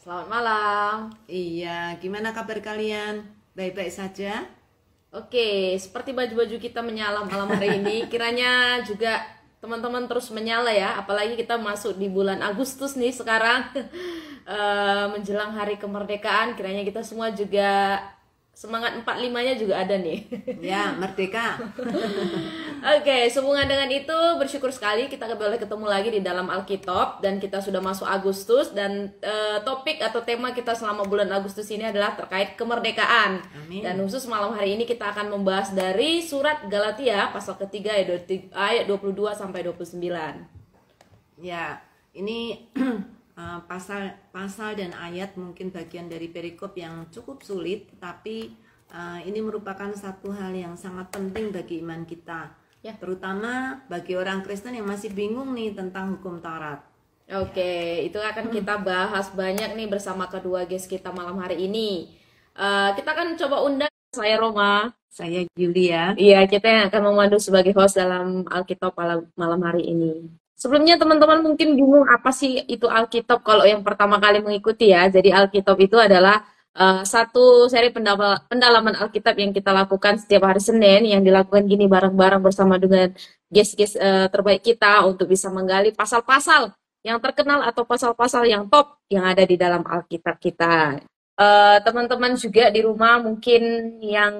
Selamat malam. Iya, gimana kabar kalian? Baik-baik saja? Oke, seperti baju-baju kita menyala malam hari ini, kiranya juga teman-teman terus menyala ya. Apalagi kita masuk di bulan Agustus nih sekarang, menjelang hari kemerdekaan. Kiranya kita semua juga semangat 45-nya juga ada nih. Ya, merdeka. Oke, sehubungan dengan itu bersyukur sekali kita boleh ketemu lagi di dalam Alkitab dan kita sudah masuk Agustus dan topik atau tema kita selama bulan Agustus ini adalah terkait kemerdekaan. Amin. Dan khusus malam hari ini kita akan membahas dari surat Galatia pasal ketiga ayat 22 sampai 29. Ya, ini pasal dan ayat mungkin bagian dari perikop yang cukup sulit, tapi ini merupakan satu hal yang sangat penting bagi iman kita. Ya. Terutama bagi orang Kristen yang masih bingung nih tentang hukum Taurat. Oke, itu akan kita bahas banyak nih bersama kedua guest kita malam hari ini. Kita akan coba undang saya Roma. Saya Julia. Iya, kita yang akan memandu sebagai host dalam Alkitab malam hari ini. Sebelumnya teman-teman mungkin bingung apa sih itu Alkitab kalau yang pertama kali mengikuti ya. Jadi Alkitab itu adalah satu seri pendalaman Alkitab yang kita lakukan setiap hari Senin, yang dilakukan gini bareng-bareng bersama dengan guest-guest terbaik kita untuk bisa menggali pasal-pasal yang terkenal atau pasal-pasal yang top yang ada di dalam Alkitab kita. Teman-teman juga di rumah mungkin yang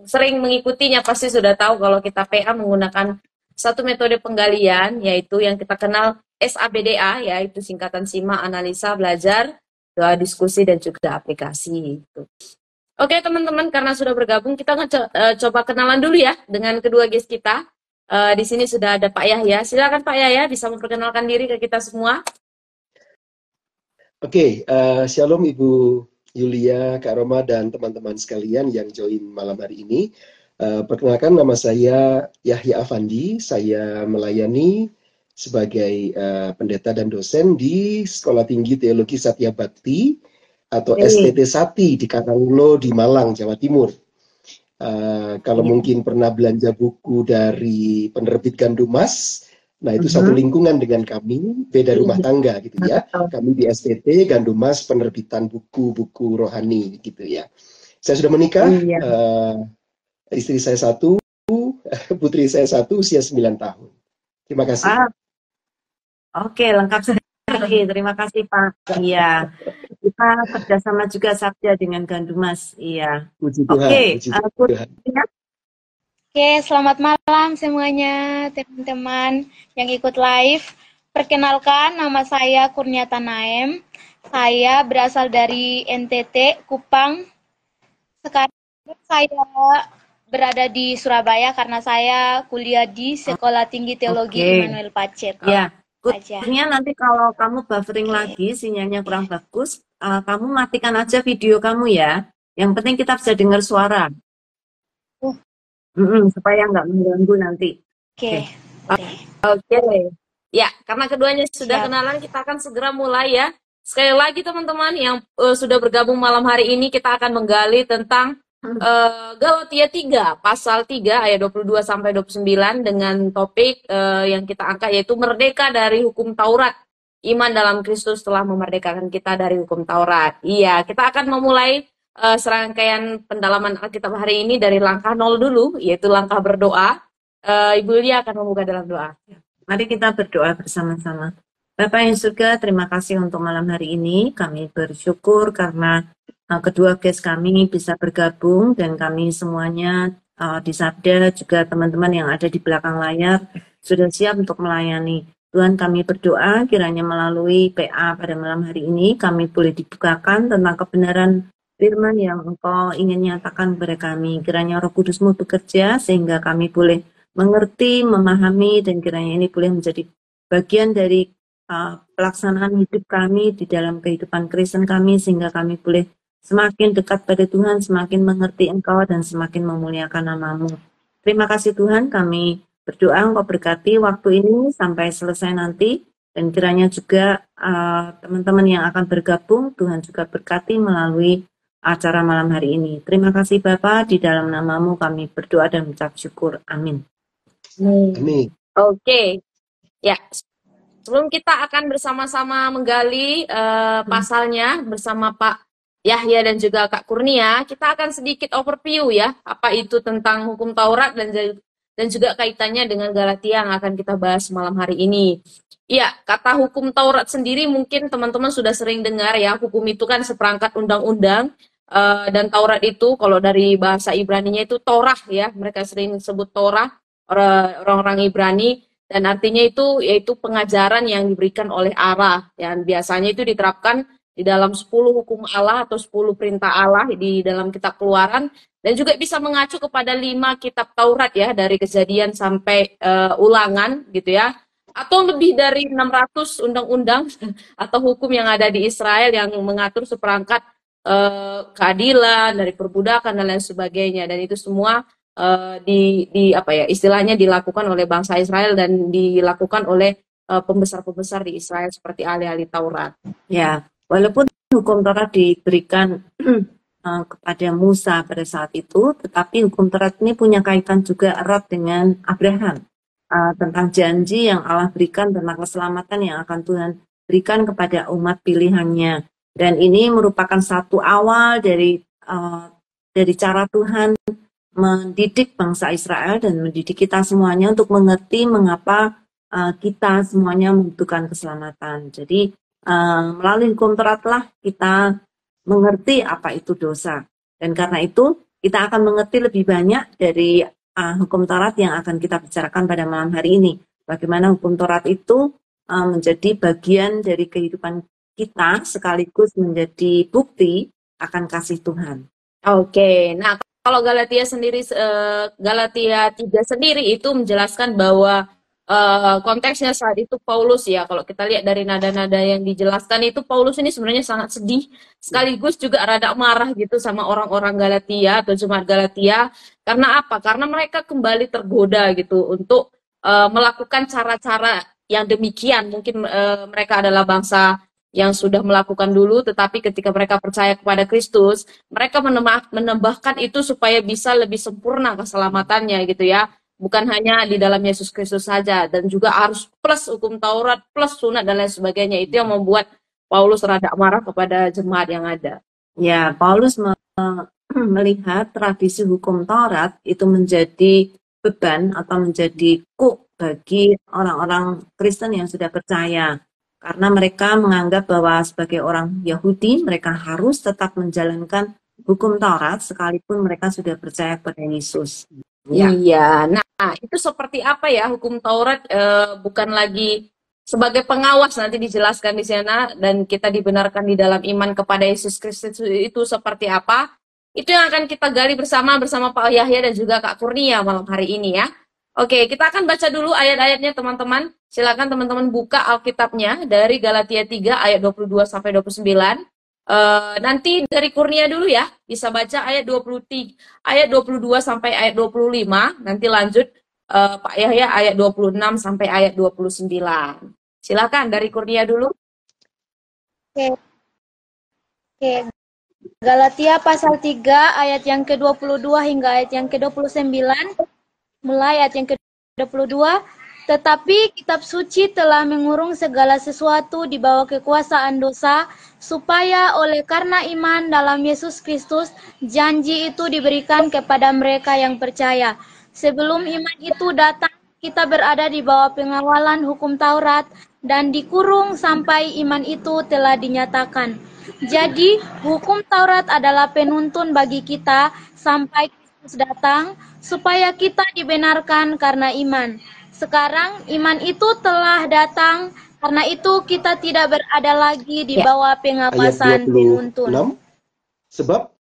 sering mengikutinya pasti sudah tahu kalau kita PA menggunakan satu metode penggalian, yaitu yang kita kenal SABDA, yaitu singkatan simak, analisa, belajar, doa, diskusi, dan juga aplikasi. Oke teman-teman, karena sudah bergabung, kita coba kenalan dulu ya dengan kedua guest kita. Di sini sudah ada Pak Yahya. Silakan Pak Yahya, bisa memperkenalkan diri ke kita semua. Oke, Shalom Ibu Yulia, Kak Roma, dan teman-teman sekalian yang join malam hari ini. Perkenalkan, nama saya Yahya Afandi. Saya melayani sebagai pendeta dan dosen di Sekolah Tinggi Teologi Satya Bhakti atau STT Sati di Karangulo di Malang, Jawa Timur. Kalau mungkin pernah belanja buku dari penerbit Gandumas, nah itu satu lingkungan dengan kami, beda rumah tangga gitu ya. Kami di STT Gandumas penerbitan buku-buku rohani gitu ya. Saya sudah menikah, istri saya satu, putri saya satu, usia 9 tahun. Terima kasih. Oke, lengkap sekali. Terima kasih Pak. Iya, kita kerjasama juga Sabda dengan Gandumas. Iya. Puji Tuhan. Oke, Puji Tuhan. Oke, selamat malam semuanya teman-teman yang ikut live. Perkenalkan, nama saya Kurniata Naem. Saya berasal dari NTT, Kupang. Sekarang saya berada di Surabaya karena saya kuliah di Sekolah Tinggi Teologi Immanuel Pacet. Ya, Kurnia nanti kalau kamu buffering lagi, sinyalnya kurang bagus, kamu matikan aja video kamu ya. Yang penting kita bisa dengar suara. Supaya nggak mengganggu nanti. Oke. Ya, karena keduanya sudah kenalan, kita akan segera mulai ya. Sekali lagi teman-teman yang sudah bergabung malam hari ini, kita akan menggali tentang Galatia 3, pasal 3 ayat 22 sampai 29 dengan topik yang kita angkat yaitu merdeka dari hukum Taurat. Iman dalam Kristus telah memerdekakan kita dari hukum Taurat. Iya, kita akan memulai serangkaian pendalaman Alkitab hari ini dari langkah 0 dulu, yaitu langkah berdoa. Ibu Lia akan membuka dalam doa. Mari kita berdoa bersama-sama. Bapak yang surga, terima kasih untuk malam hari ini. Kami bersyukur karena kedua guest kami bisa bergabung dan kami semuanya di Sabda juga teman-teman yang ada di belakang layar sudah siap untuk melayani. Tuhan, kami berdoa kiranya melalui PA pada malam hari ini kami boleh dibukakan tentang kebenaran firman yang Engkau ingin nyatakan kepada kami. Kiranya Roh Kudus-Mu bekerja sehingga kami boleh mengerti, memahami, dan kiranya ini boleh menjadi bagian dari pelaksanaan hidup kami di dalam kehidupan Kristen kami sehingga kami boleh semakin dekat pada Tuhan, semakin mengerti Engkau, dan semakin memuliakan nama-Mu. Terima kasih Tuhan, kami berdoa Engkau berkati waktu ini sampai selesai nanti, dan kiranya juga teman-teman yang akan bergabung, Tuhan juga berkati melalui acara malam hari ini. Terima kasih Bapa, di dalam nama-Mu kami berdoa dan mengucap syukur. Amin. Amin. Oke. Ya. Sebelum kita akan bersama-sama menggali pasalnya bersama Pak Yahya dan juga Kak Kurnia, kita akan sedikit overview ya, apa itu tentang hukum Taurat dan juga kaitannya dengan Galatia yang akan kita bahas malam hari ini. Ya, kata hukum Taurat sendiri mungkin teman-teman sudah sering dengar ya, hukum itu kan seperangkat undang-undang, dan Taurat itu kalau dari bahasa Ibraninya itu Torah ya, mereka sering sebut Torah, orang-orang Ibrani. Dan artinya itu yaitu pengajaran yang diberikan oleh Allah, yang biasanya itu diterapkan di dalam 10 hukum Allah atau 10 perintah Allah di dalam kitab Keluaran, dan juga bisa mengacu kepada 5 kitab Taurat ya, dari Kejadian sampai Ulangan gitu ya, atau lebih dari 600 undang-undang atau hukum yang ada di Israel yang mengatur seperangkat keadilan, dari perbudakan dan lain sebagainya, dan itu semua apa ya, istilahnya dilakukan oleh bangsa Israel dan dilakukan oleh pembesar-pembesar di Israel seperti ahli-ahli Taurat. Ya, walaupun hukum Taurat diberikan kepada Musa pada saat itu, tetapi hukum Taurat ini punya kaitan juga erat dengan Abraham, tentang janji yang Allah berikan tentang keselamatan yang akan Tuhan berikan kepada umat pilihannya. Dan ini merupakan satu awal dari cara Tuhan mendidik bangsa Israel dan mendidik kita semuanya untuk mengerti mengapa kita semuanya membutuhkan keselamatan. Jadi melalui hukum Tauratlah kita mengerti apa itu dosa. Dan karena itu kita akan mengerti lebih banyak dari hukum Taurat yang akan kita bicarakan pada malam hari ini. Bagaimana hukum Taurat itu menjadi bagian dari kehidupan kita sekaligus menjadi bukti akan kasih Tuhan. Oke, nah kalau Galatia sendiri, Galatia 3 sendiri itu menjelaskan bahwa konteksnya saat itu Paulus ya, kalau kita lihat dari nada-nada yang dijelaskan itu Paulus ini sebenarnya sangat sedih, sekaligus juga rada marah gitu sama orang-orang Galatia atau jemaat Galatia. Karena apa? Karena mereka kembali tergoda gitu untuk melakukan cara-cara yang demikian. Mungkin mereka adalah bangsa yang sudah melakukan dulu, tetapi ketika mereka percaya kepada Kristus, mereka menambahkan itu supaya bisa lebih sempurna keselamatannya gitu ya. Bukan hanya di dalam Yesus Kristus saja, dan juga harus plus hukum Taurat, plus sunat dan lain sebagainya. Itu yang membuat Paulus rada marah kepada jemaat yang ada. Ya, Paulus melihat tradisi hukum Taurat itu menjadi beban atau menjadi kuk bagi orang-orang Kristen yang sudah percaya. Karena mereka menganggap bahwa sebagai orang Yahudi, mereka harus tetap menjalankan hukum Taurat sekalipun mereka sudah percaya kepada Yesus. Ya. Iya, nah itu seperti apa ya hukum Taurat? Bukan lagi sebagai pengawas, nanti dijelaskan di sana, dan kita dibenarkan di dalam iman kepada Yesus Kristus itu seperti apa? Itu yang akan kita gali bersama Pak Yahya dan juga Kak Kurnia malam hari ini ya. Oke, kita akan baca dulu ayat-ayatnya teman-teman. Silakan teman-teman buka Alkitabnya dari Galatia 3 ayat 22 sampai 29. Nanti dari Kurnia dulu ya, bisa baca ayat 23, ayat 22 sampai ayat 25. Nanti lanjut Pak Yahya ayat 26 sampai ayat 29. Silakan dari Kurnia dulu. Oke. Galatia pasal 3 ayat yang ke-22 hingga ayat yang ke-29. Mulai ayat yang ke-22, tetapi kitab suci telah mengurung segala sesuatu di bawah kekuasaan dosa, supaya oleh karena iman dalam Yesus Kristus, janji itu diberikan kepada mereka yang percaya. Sebelum iman itu datang, kita berada di bawah pengawalan hukum Taurat, dan dikurung sampai iman itu telah dinyatakan. Jadi, hukum Taurat adalah penuntun bagi kita sampai Kristus datang, supaya kita dibenarkan karena iman. Sekarang iman itu telah datang, karena itu kita tidak berada lagi di bawah pengawasan penuntun. Sebab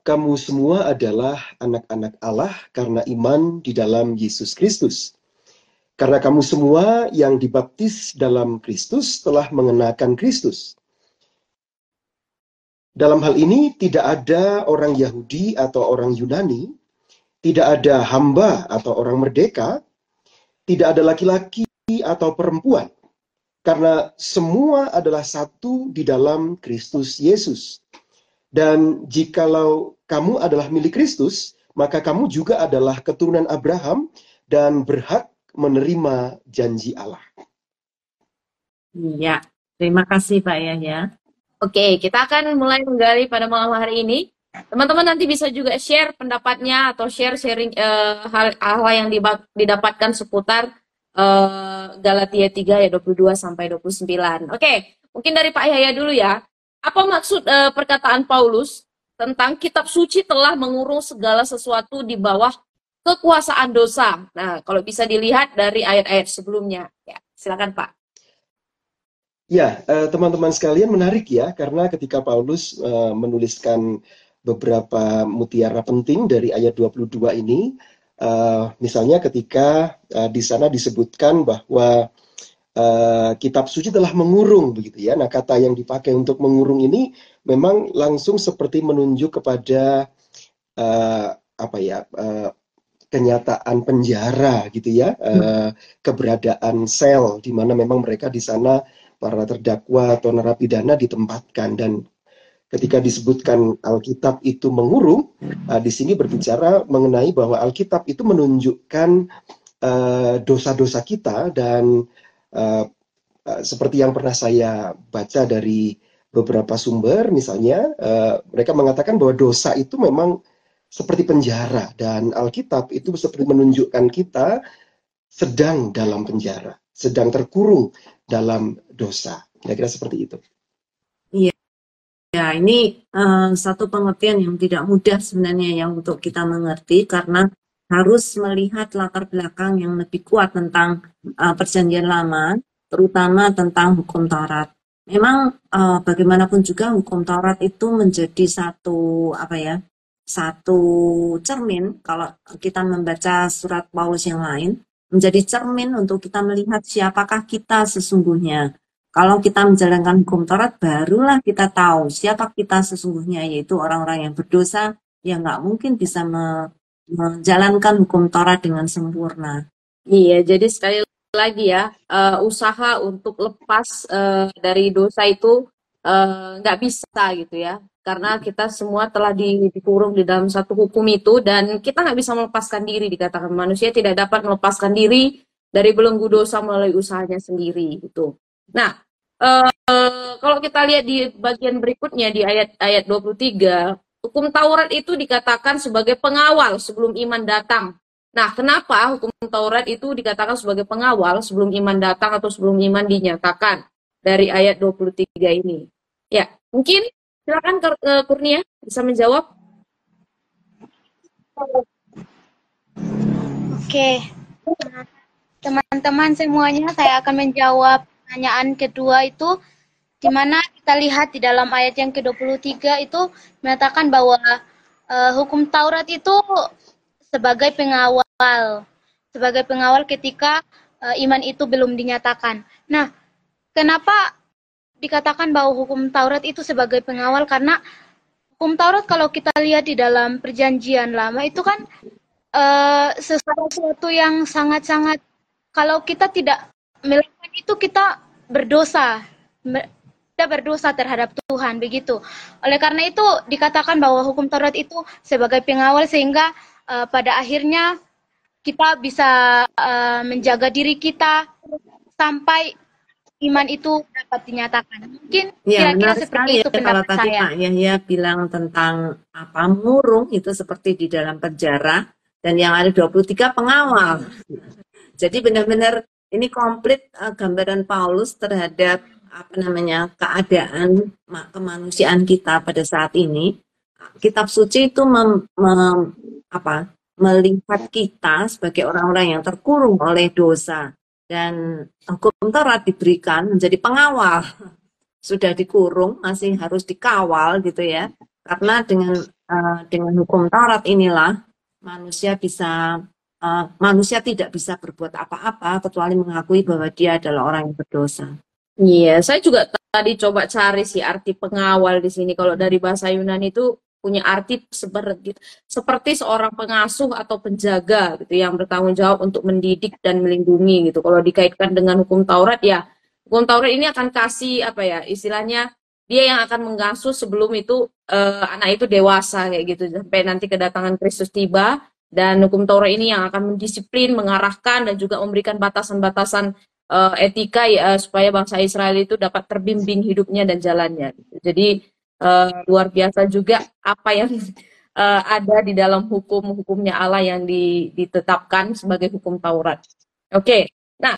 kamu semua adalah anak-anak Allah karena iman di dalam Yesus Kristus. Karena kamu semua yang dibaptis dalam Kristus telah mengenakan Kristus. Dalam hal ini tidak ada orang Yahudi atau orang Yunani, tidak ada hamba atau orang merdeka, tidak ada laki-laki atau perempuan, karena semua adalah satu di dalam Kristus Yesus. Dan jikalau kamu adalah milik Kristus, maka kamu juga adalah keturunan Abraham dan berhak menerima janji Allah. Iya, terima kasih Pak Yahya. Oke, kita akan mulai menggali pada malam hari ini. Teman-teman nanti bisa juga share pendapatnya atau sharing hal yang didapatkan seputar Galatia 3 ayat 22 sampai 29. Oke, mungkin dari Pak Yahya dulu ya. Apa maksud perkataan Paulus tentang kitab suci telah mengurung segala sesuatu di bawah kekuasaan dosa? Nah, kalau bisa dilihat dari ayat-ayat sebelumnya. Ya, silakan Pak. Ya, teman-teman sekalian menarik ya, karena ketika Paulus menuliskan beberapa mutiara penting dari ayat 22 ini, misalnya ketika di sana disebutkan bahwa kitab suci telah mengurung begitu ya. Nah, kata yang dipakai untuk mengurung ini memang langsung seperti menunjuk kepada kenyataan penjara gitu ya, keberadaan sel di mana memang mereka di sana para terdakwa atau narapidana ditempatkan. Dan ketika disebutkan Alkitab itu mengurung, di sini berbicara mengenai bahwa Alkitab itu menunjukkan dosa-dosa kita. Dan seperti yang pernah saya baca dari beberapa sumber, misalnya mereka mengatakan bahwa dosa itu memang seperti penjara, dan Alkitab itu seperti menunjukkan kita sedang dalam penjara, sedang terkurung dalam dosa. Kira-kira seperti itu. Iya, ya ini satu pengertian yang tidak mudah sebenarnya yang untuk kita mengerti, karena harus melihat latar belakang yang lebih kuat tentang Perjanjian Lama, terutama tentang hukum Taurat. Memang bagaimanapun juga hukum Taurat itu menjadi satu cermin. Kalau kita membaca surat Paulus yang lain, menjadi cermin untuk kita melihat siapakah kita sesungguhnya. Kalau kita menjalankan hukum Taurat, barulah kita tahu siapa kita sesungguhnya, yaitu orang-orang yang berdosa, yang nggak mungkin bisa menjalankan hukum Taurat dengan sempurna. Iya, jadi sekali lagi ya, usaha untuk lepas dari dosa itu nggak bisa gitu ya, karena kita semua telah dikurung di dalam satu hukum itu, dan kita nggak bisa melepaskan diri. Dikatakan manusia tidak dapat melepaskan diri dari belenggu dosa melalui usahanya sendiri gitu. Nah, kalau kita lihat di bagian berikutnya di ayat 23, hukum Taurat itu dikatakan sebagai pengawal sebelum iman datang. Nah, kenapa hukum Taurat itu dikatakan sebagai pengawal sebelum iman datang atau sebelum iman dinyatakan dari ayat 23 ini? Ya, mungkin silakan Kurnia bisa menjawab. Oke, teman-teman semuanya, saya akan menjawab pertanyaan kedua itu, di mana kita lihat di dalam ayat yang ke-23 itu menyatakan bahwa hukum Taurat itu sebagai pengawal ketika iman itu belum dinyatakan. Nah, kenapa dikatakan bahwa hukum Taurat itu sebagai pengawal? Karena hukum Taurat kalau kita lihat di dalam Perjanjian Lama itu kan sesuatu yang sangat-sangat, kalau kita tidak melakukan itu kita berdosa. Kita berdosa terhadap Tuhan, begitu. Oleh karena itu dikatakan bahwa hukum Taurat itu sebagai pengawal, sehingga pada akhirnya kita bisa menjaga diri kita sampai iman itu dapat dinyatakan. Mungkin ya, kira-kira seperti itu kalau pendapat tadi saya. Pak Yahya bilang tentang mengurung itu seperti di dalam penjara, dan yang ada 23 pengawal. Jadi benar-benar ini komplit gambaran Paulus terhadap keadaan kemanusiaan kita pada saat ini. Kitab suci itu melihat kita sebagai orang-orang yang terkurung oleh dosa, dan hukum Taurat diberikan menjadi pengawal. Sudah dikurung, masih harus dikawal gitu ya, karena dengan hukum Taurat inilah manusia tidak bisa berbuat apa-apa kecuali mengakui bahwa dia adalah orang yang berdosa. Iya, saya juga tadi coba cari sih arti pengawal di sini. Kalau dari bahasa Yunani itu punya arti seperti seorang pengasuh atau penjaga gitu yang bertanggung jawab untuk mendidik dan melindungi gitu. Kalau dikaitkan dengan hukum Taurat, ya hukum Taurat ini akan kasih istilahnya dia yang akan mengasuh sebelum itu anak itu dewasa kayak gitu, sampai nanti kedatangan Kristus tiba. Dan hukum Taurat ini yang akan mendisiplin, mengarahkan, dan juga memberikan batasan-batasan etika ya, supaya bangsa Israel itu dapat terbimbing hidupnya dan jalannya. Jadi luar biasa juga apa yang ada di dalam hukum-hukumnya Allah yang ditetapkan sebagai hukum Taurat. Oke, nah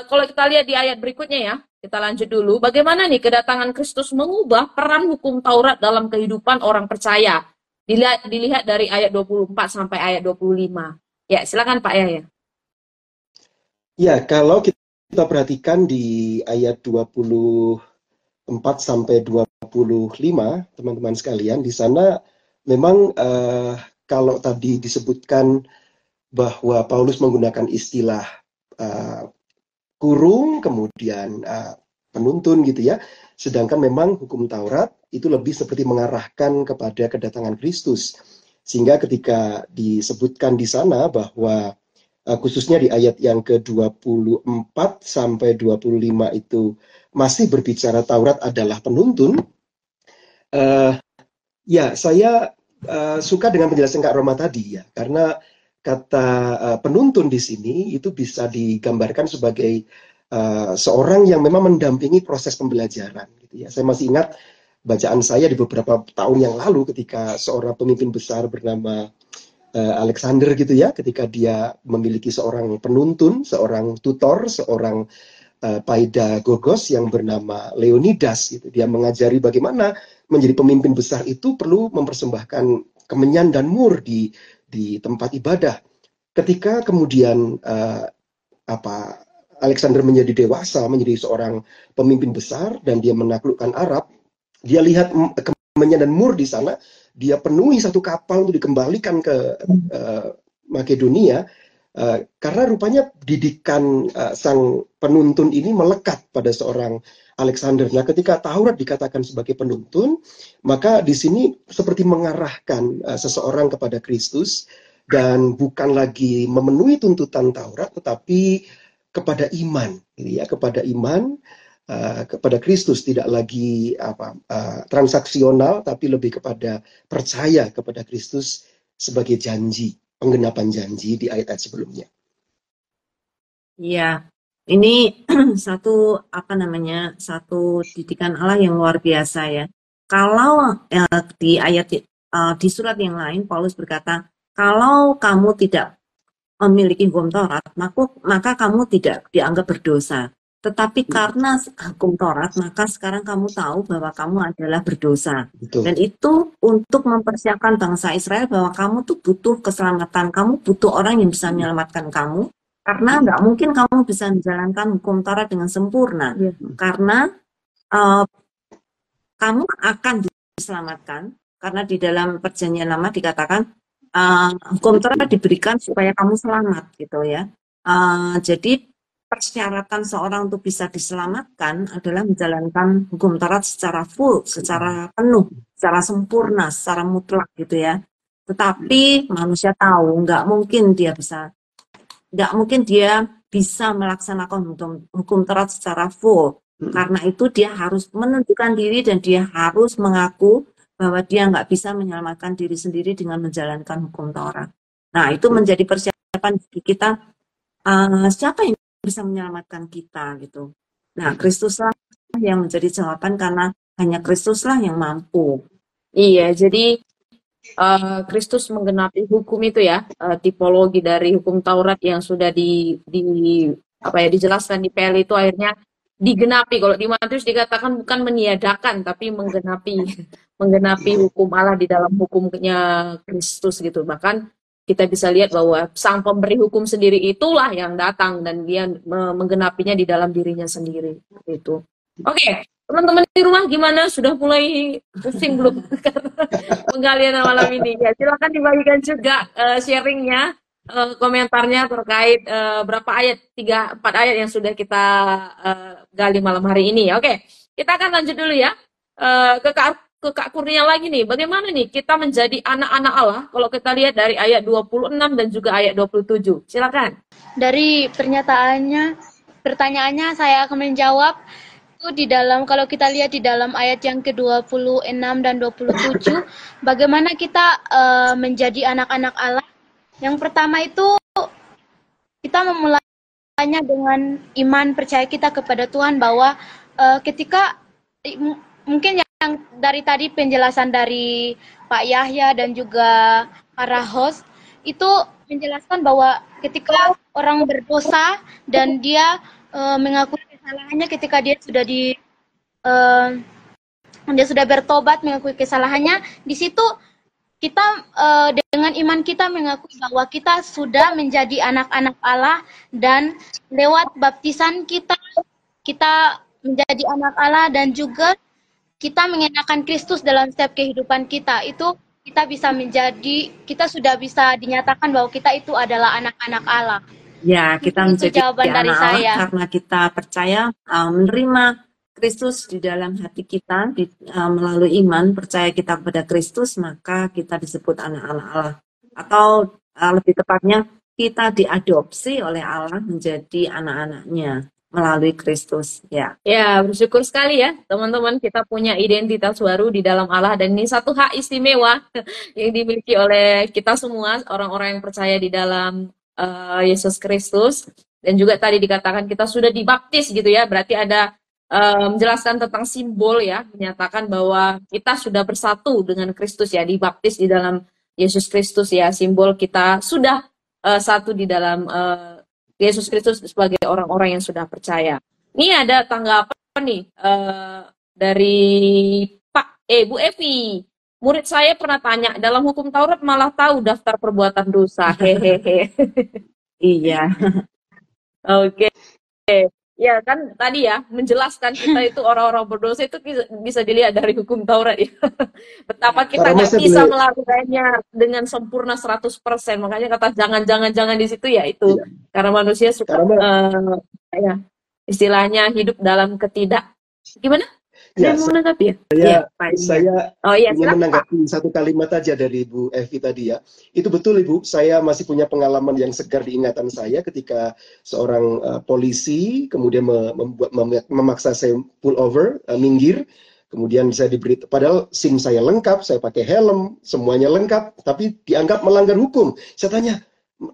kalau kita lihat di ayat berikutnya ya, kita lanjut dulu. Bagaimana nih kedatangan Kristus mengubah peran hukum Taurat dalam kehidupan orang percaya? Dilihat dari ayat 24 sampai ayat 25. Ya, silakan Pak Yahya. Ya, kalau kita perhatikan di ayat 24 sampai 25, teman-teman sekalian, di sana memang kalau tadi disebutkan bahwa Paulus menggunakan istilah kurung, kemudian penuntun gitu ya, sedangkan memang hukum Taurat itu lebih seperti mengarahkan kepada kedatangan Kristus. Sehingga ketika disebutkan di sana bahwa khususnya di ayat yang ke-24 sampai 25 itu masih berbicara Taurat adalah penuntun, ya saya suka dengan penjelasan Kak Roma tadi ya, karena kata penuntun di sini itu bisa digambarkan sebagai seorang yang memang mendampingi proses pembelajaran gitu ya. Saya masih ingat bacaan saya di beberapa tahun yang lalu ketika seorang pemimpin besar bernama Alexander gitu ya, ketika dia memiliki seorang penuntun, seorang tutor, seorang paidagogos yang bernama Leonidas gitu. Dia mengajari bagaimana menjadi pemimpin besar itu perlu mempersembahkan kemenyan dan mur di tempat ibadah. Ketika kemudian Alexander menjadi dewasa, menjadi seorang pemimpin besar dan dia menaklukkan Arab, dia lihat kemenyan dan mur di sana, dia penuhi satu kapal untuk dikembalikan ke Makedonia, karena rupanya didikan sang penuntun ini melekat pada seorang Alexander. Nah, ketika Taurat dikatakan sebagai penuntun, maka di sini seperti mengarahkan seseorang kepada Kristus dan bukan lagi memenuhi tuntutan Taurat, tetapi kepada iman, ya, kepada iman. Kepada Kristus, tidak lagi transaksional, tapi lebih kepada percaya kepada Kristus sebagai janji, penggenapan janji di ayat-ayat sebelumnya. Iya, ini satu satu didikan Allah yang luar biasa ya. Kalau di ayat di surat yang lain Paulus berkata, kalau kamu tidak memiliki hukum Taurat, maka kamu tidak dianggap berdosa. Tetapi karena hukum Taurat, maka sekarang kamu tahu bahwa kamu adalah berdosa. Betul. Dan itu untuk mempersiapkan bangsa Israel bahwa kamu tuh butuh keselamatan, kamu butuh orang yang bisa menyelamatkan kamu. Karena nggak mungkin kamu bisa menjalankan hukum Taurat dengan sempurna. Karena kamu akan diselamatkan. Karena di dalam perjanjian lama dikatakan hukum Taurat diberikan supaya kamu selamat gitu ya. Jadi persyaratan seorang untuk bisa diselamatkan adalah menjalankan hukum Taurat secara full, secara penuh, secara sempurna, secara mutlak gitu ya. Tetapi manusia tahu nggak mungkin dia bisa melaksanakan hukum Taurat secara full. Karena itu dia harus menunjukkan diri dan dia harus mengaku bahwa dia nggak bisa menyelamatkan diri sendiri dengan menjalankan hukum Taurat. Nah, itu menjadi persiapan bagi kita, siapa yang bisa menyelamatkan kita gitu. Nah, Kristuslah yang menjadi jawaban karena hanya Kristuslah yang mampu. Iya, jadi Kristus menggenapi hukum itu ya, tipologi dari hukum Taurat yang sudah dijelaskan di PL itu akhirnya digenapi. Kalau di Matius dikatakan bukan meniadakan tapi menggenapi hukum Allah di dalam hukumnya Kristus gitu. Bahkan kita bisa lihat bahwa sang pemberi hukum sendiri itulah yang datang dan dia menggenapinya di dalam dirinya sendiri itu. Oke, teman-teman di rumah gimana? Sudah mulai pusing belum penggalian malam ini? Ya, silakan dibagikan juga sharingnya, komentarnya terkait berapa ayat, 3-4 ayat yang sudah kita gali malam hari ini. Oke, kita akan lanjut dulu ya ke Kak Kurnia lagi nih. Bagaimana nih kita menjadi anak-anak Allah kalau kita lihat dari ayat 26 dan juga ayat 27. Silakan. Dari pertanyaannya saya akan menjawab. Itu di dalam, kalau kita lihat di dalam ayat yang ke-26 dan 27, bagaimana kita menjadi anak-anak Allah. Yang pertama itu kita memulai hanya dengan iman percaya kita kepada Tuhan bahwa ketika mungkin yang dari tadi penjelasan dari Pak Yahya dan juga para host itu menjelaskan bahwa ketika orang berdosa dan dia mengakui kesalahannya ketika dia sudah dia sudah bertobat mengakui kesalahannya, di situ kita dengan iman kita mengakui bahwa kita sudah menjadi anak-anak Allah, dan lewat baptisan kita menjadi anak Allah, dan juga kita mengenakan Kristus dalam setiap kehidupan kita. Itu kita sudah bisa dinyatakan bahwa kita itu adalah anak-anak Allah. Ya, kita Itu menjadi jawaban dari anak Allah saya. karena kita percaya menerima Kristus di dalam hati kita melalui iman, percaya kita kepada Kristus, maka kita disebut anak-anak Allah. Atau lebih tepatnya, kita diadopsi oleh Allah menjadi anak-anaknya melalui Kristus. Ya, Ya, bersyukur sekali ya teman-teman, kita punya identitas baru di dalam Allah, dan ini satu hak istimewa yang dimiliki oleh kita semua orang-orang yang percaya di dalam Yesus Kristus. Dan juga tadi dikatakan kita sudah dibaptis gitu ya, berarti ada menjelaskan tentang simbol ya, menyatakan bahwa kita sudah bersatu dengan Kristus ya, dibaptis di dalam Yesus Kristus ya, simbol kita sudah satu di dalam Yesus Kristus sebagai orang-orang yang sudah percaya. Ini ada tanggapan nih dari Bu Evi. Murid saya pernah tanya, dalam hukum Taurat malah tahu daftar perbuatan dosa. Hehehe. iya. Oke. Ya kan tadi ya, menjelaskan kita itu orang-orang berdosa itu bisa dilihat dari hukum Taurat ya. Betapa kita Karena nggak saya bisa boleh, melakukannya dengan sempurna 100%. Makanya kata jangan di situ ya itu. iya. Karena manusia suka Karena ya, istilahnya hidup dalam gimana? Ada ya, yang mau menanggapi ya? Iya, Pak. saya Oh iya, ingin silakan Pak. menanggapi satu kalimat aja dari Bu Evi tadi ya. Itu betul Ibu, saya masih punya pengalaman yang segar di ingatan saya ketika seorang polisi kemudian memaksa saya pull over, minggir. Kemudian saya diberi, padahal SIM saya lengkap, saya pakai helm, semuanya lengkap, tapi dianggap melanggar hukum. Saya tanya,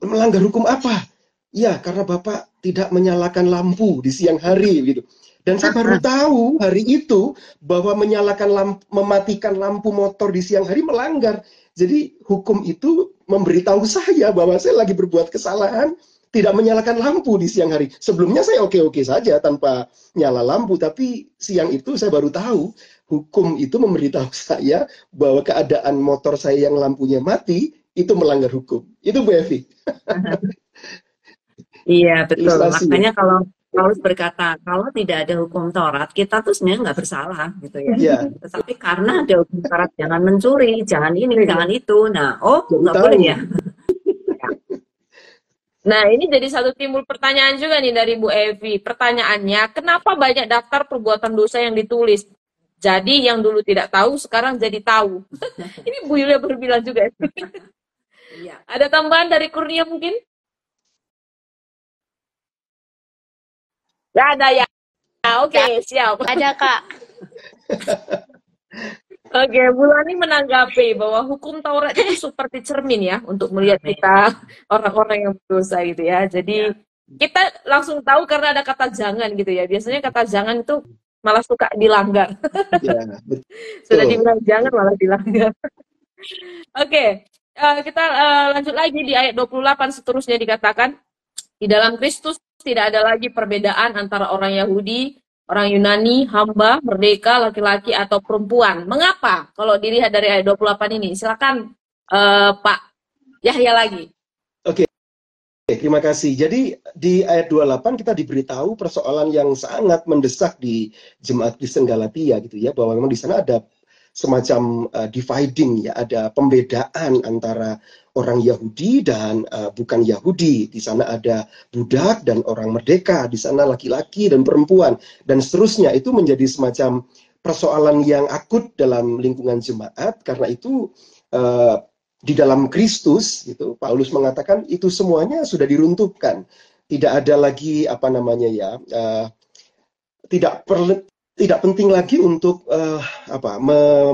melanggar hukum apa? Ya, karena Bapak tidak menyalakan lampu di siang hari gitu. Dan saya baru tahu hari itu bahwa mematikan lampu motor di siang hari melanggar. Jadi hukum itu memberitahu saya bahwa saya lagi berbuat kesalahan, tidak menyalakan lampu di siang hari. Sebelumnya saya oke-oke saja tanpa nyala lampu, tapi siang itu saya baru tahu hukum itu memberitahu saya bahwa keadaan motor saya yang lampunya mati itu melanggar hukum. Itu Bu Evi. Iya, betul. Ilustrasi. Makanya kalau Paulus berkata, kalau tidak ada hukum Taurat, kita tuh sebenarnya nggak bersalah, gitu ya. Iya. Tetapi karena ada hukum Taurat, jangan mencuri, jangan ini, jangan itu. Nah, Jadi nggak tahu. boleh ya. Nah, ini jadi satu timbul pertanyaan juga nih dari Bu Evi. Pertanyaannya, kenapa banyak daftar perbuatan dosa yang ditulis? Jadi yang dulu tidak tahu, sekarang jadi tahu. Ini Bu Yulia berbilang juga. Iya. Ada tambahan dari Kurnia mungkin? Gak ada ya? Oke, siap. Ada Kak. Oke, Bu Lani menanggapi bahwa hukum Taurat itu seperti cermin ya, untuk melihat kita orang-orang yang berdosa gitu ya. Jadi kita langsung tahu karena ada kata jangan gitu ya. Biasanya kata jangan itu malah suka dilanggar. Ya, betul. Sudah dibilang jangan malah dilanggar. Oke, kita lanjut lagi di ayat 28 seterusnya dikatakan, di dalam Kristus tidak ada lagi perbedaan antara orang Yahudi, orang Yunani, hamba, merdeka, laki-laki atau perempuan. Mengapa? Kalau dilihat dari ayat 28 ini, silakan Pak Yahya lagi. Oke, terima kasih. Jadi di ayat 28 kita diberitahu persoalan yang sangat mendesak di jemaat Kristen Galatia gitu ya, bahwa memang di sana ada semacam dividing ya, ada pembedaan antara orang Yahudi dan bukan Yahudi. Di sana ada budak dan orang merdeka, di sana laki-laki dan perempuan dan seterusnya. Itu menjadi semacam persoalan yang akut dalam lingkungan jemaat. Karena itu di dalam Kristus gitu, Paulus mengatakan itu semuanya sudah diruntuhkan. Tidak ada lagi tidak penting lagi untuk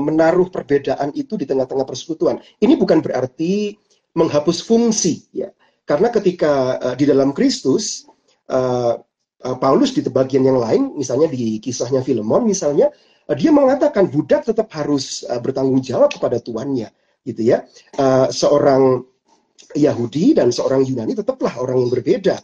menaruh perbedaan itu di tengah-tengah persekutuan. Ini bukan berarti menghapus fungsi ya. Karena ketika di dalam Kristus Paulus di bagian yang lain, misalnya di kisahnya Filemon misalnya, dia mengatakan budak tetap harus bertanggung jawab kepada tuannya, gitu ya. Seorang Yahudi dan seorang Yunani tetaplah orang yang berbeda.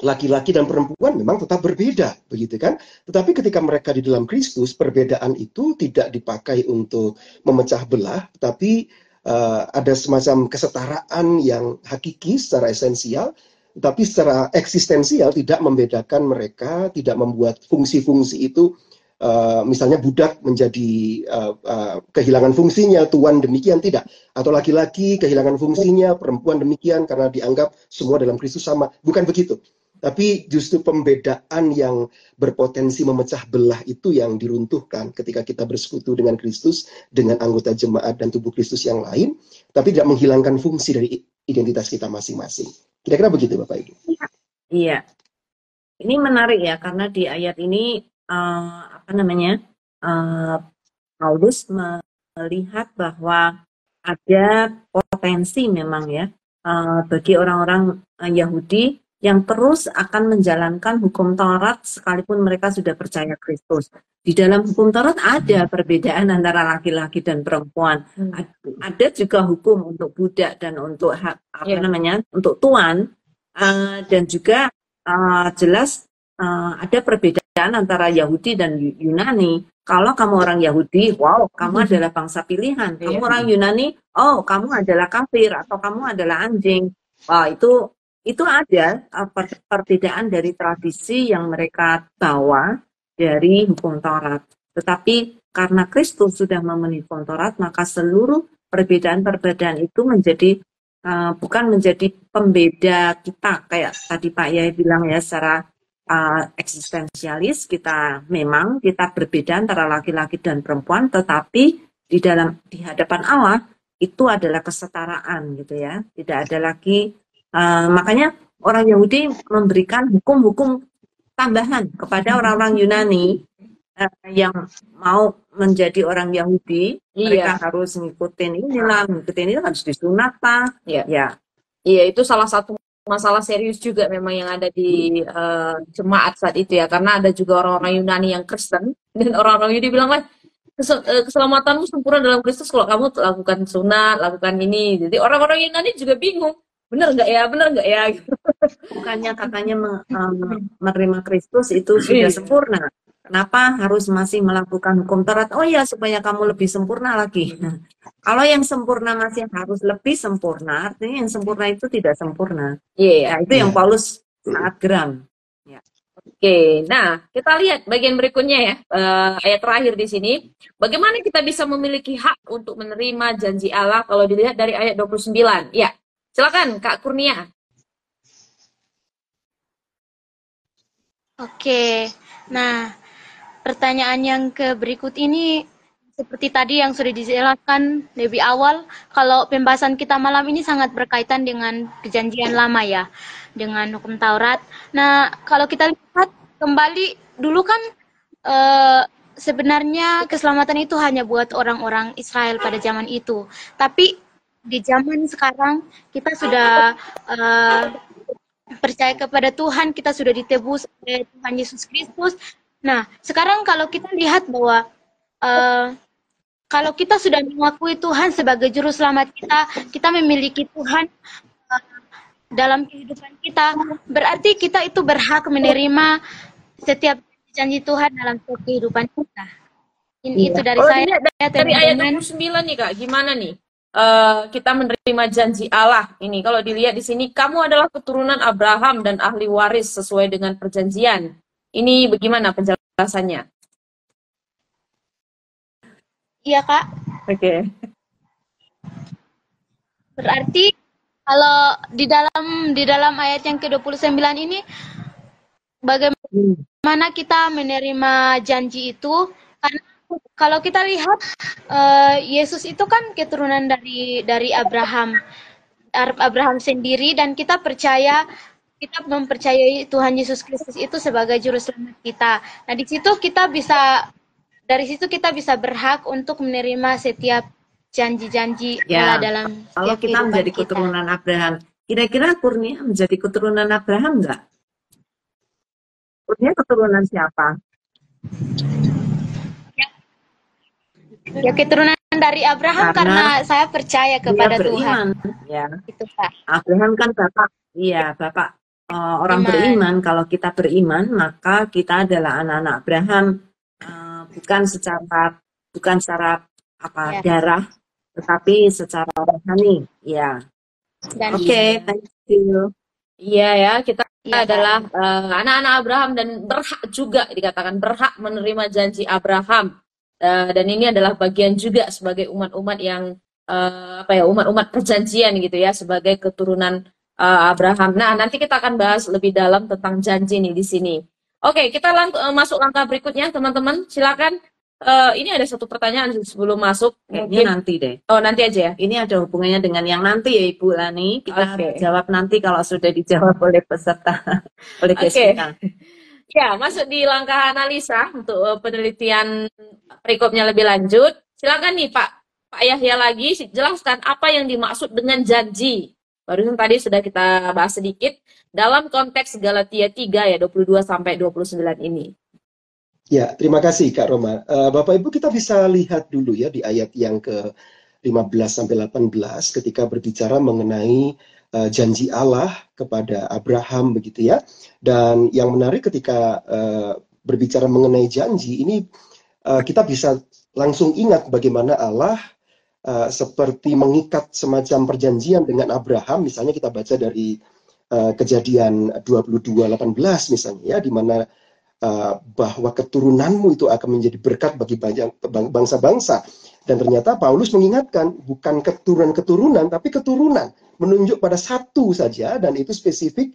Laki-laki dan perempuan memang tetap berbeda, begitu kan? Tetapi ketika mereka di dalam Kristus, perbedaan itu tidak dipakai untuk memecah belah, tapi ada semacam kesetaraan yang hakiki secara esensial, tapi secara eksistensial tidak membedakan mereka, tidak membuat fungsi-fungsi itu misalnya budak menjadi kehilangan fungsinya, tuan demikian, tidak. Atau laki-laki kehilangan fungsinya, perempuan demikian, karena dianggap semua dalam Kristus sama. Bukan begitu. Tapi justru pembedaan yang berpotensi memecah belah itu yang diruntuhkan ketika kita bersekutu dengan Kristus, dengan anggota jemaat dan tubuh Kristus yang lain, tapi tidak menghilangkan fungsi dari identitas kita masing-masing. Kira-kira begitu Bapak Ibu. Iya. Ini menarik ya, karena di ayat ini Paulus melihat bahwa ada potensi memang ya bagi orang-orang Yahudi yang terus akan menjalankan hukum Taurat sekalipun mereka sudah percaya Kristus. Di dalam hukum Taurat ada perbedaan antara laki-laki dan perempuan. Ada juga hukum untuk budak dan untuk untuk tuan, dan juga jelas ada perbedaan antara Yahudi dan Yunani. Kalau kamu orang Yahudi, wow, kamu adalah bangsa pilihan. Kamu orang Yunani, oh, kamu adalah kafir atau kamu adalah anjing. Wah, itu ada perbedaan dari tradisi yang mereka bawa dari hukum Taurat. Tetapi karena Kristus sudah memenuhi hukum Taurat, maka seluruh perbedaan-perbedaan itu menjadi bukan menjadi pembeda kita, kayak tadi Pak Yai bilang ya, secara eksistensialis kita berbeda antara laki-laki dan perempuan, tetapi di hadapan Allah itu adalah kesetaraan gitu ya. Tidak ada lagi makanya orang Yahudi memberikan hukum-hukum tambahan kepada orang-orang Yunani yang mau menjadi orang Yahudi. Mereka harus ngikutin ini harus disunat Pak. Iya, itu salah satu masalah serius juga memang yang ada di jemaat saat itu ya, karena ada juga orang-orang Yunani yang Kristen dan orang-orang Yahudi bilang lah, keselamatanmu sempurna dalam Kristus kalau kamu lakukan sunat, lakukan ini. Jadi orang-orang Yunani juga bingung, bener nggak ya gitu. Bukannya katanya menerima Kristus itu sudah sempurna, kenapa harus masih melakukan hukum Taurat? Oh ya, supaya kamu lebih sempurna lagi. Kalau yang sempurna masih harus lebih sempurna, artinya yang sempurna itu tidak sempurna. Nah, itu yang Paulus sangat geram. Oke, nah kita lihat bagian berikutnya ya, ayat terakhir di sini. Bagaimana kita bisa memiliki hak untuk menerima janji Allah kalau dilihat dari ayat 29? Ya, silakan Kak Kurnia. Oke, nah pertanyaan yang berikut ini seperti tadi yang sudah dijelaskan lebih awal, kalau pembahasan kita malam ini sangat berkaitan dengan perjanjian lama ya, dengan hukum Taurat. Nah, kalau kita lihat kembali dulu kan sebenarnya keselamatan itu hanya buat orang-orang Israel pada zaman itu. Tapi di zaman sekarang kita sudah percaya kepada Tuhan, kita sudah ditebus oleh Tuhan Yesus Kristus. Nah, sekarang kalau kita lihat bahwa kalau kita sudah mengakui Tuhan sebagai juru selamat kita memiliki Tuhan dalam kehidupan kita, berarti kita itu berhak menerima setiap janji Tuhan dalam kehidupan kita. Ini itu dari saya. Dari ayat 29 nih Kak, gimana nih? Kita menerima janji Allah ini. Kalau dilihat di sini, kamu adalah keturunan Abraham dan ahli waris sesuai dengan perjanjian. Ini bagaimana penjelasannya? Iya Kak. Oke. Berarti kalau di dalam ayat yang ke-29 ini, bagaimana kita menerima janji itu? Karena kalau kita lihat Yesus itu kan keturunan dari Abraham sendiri, dan kita mempercayai Tuhan Yesus Kristus itu sebagai juru selamat kita. Nah, dari situ kita bisa berhak untuk menerima setiap janji-janji Allah dalam kalau kita menjadi keturunan Abraham. Kira-kira Kurnia menjadi keturunan Abraham enggak? berikutnya keturunan siapa? Ya keturunan dari Abraham karena saya percaya Dia kepada beriman, Tuhan. ya. Itu Pak. Abraham kan bapak, iya bapak orang Iman. beriman. Kalau kita beriman, maka kita adalah anak-anak Abraham, bukan secara apa Ya. darah, tetapi secara rohani, ya. Dan Oke, thank you. Iya ya, kita Iya, Pak. adalah anak-anak Abraham dan berhak juga dikatakan berhak menerima janji Abraham. Dan ini adalah bagian juga sebagai umat-umat yang umat-umat perjanjian gitu ya, sebagai keturunan Abraham. Nah, nanti kita akan bahas lebih dalam tentang janji nih di sini. Oke, kita masuk langkah berikutnya, teman-teman. Silakan. Ini ada satu pertanyaan sebelum masuk. Kayaknya nanti deh. Oh, nanti aja ya. Ini ada hubungannya dengan yang nanti ya Ibu Lani. Kita Oke. jawab nanti kalau sudah dijawab oleh peserta, oleh guest Oke. kita. Ya, masuk di langkah analisa untuk penelitian perikopnya lebih lanjut. Silakan nih Pak Yahya lagi jelaskan apa yang dimaksud dengan janji. Barusan tadi sudah kita bahas sedikit dalam konteks Galatia 3 ya 22 sampai 29 ini. Ya, terima kasih Kak Roma. Bapak Ibu kita bisa lihat dulu ya di ayat yang ke-15 sampai 18 ketika berbicara mengenai janji Allah kepada Abraham begitu ya. Dan yang menarik ketika berbicara mengenai janji ini kita bisa langsung ingat bagaimana Allah seperti mengikat semacam perjanjian dengan Abraham. Misalnya kita baca dari Kejadian 22:18 misalnya ya, di mana bahwa keturunanmu itu akan menjadi berkat bagi banyak bangsa-bangsa. Dan ternyata Paulus mengingatkan bukan keturunan-keturunan, tapi keturunan, menunjuk pada satu saja, dan itu spesifik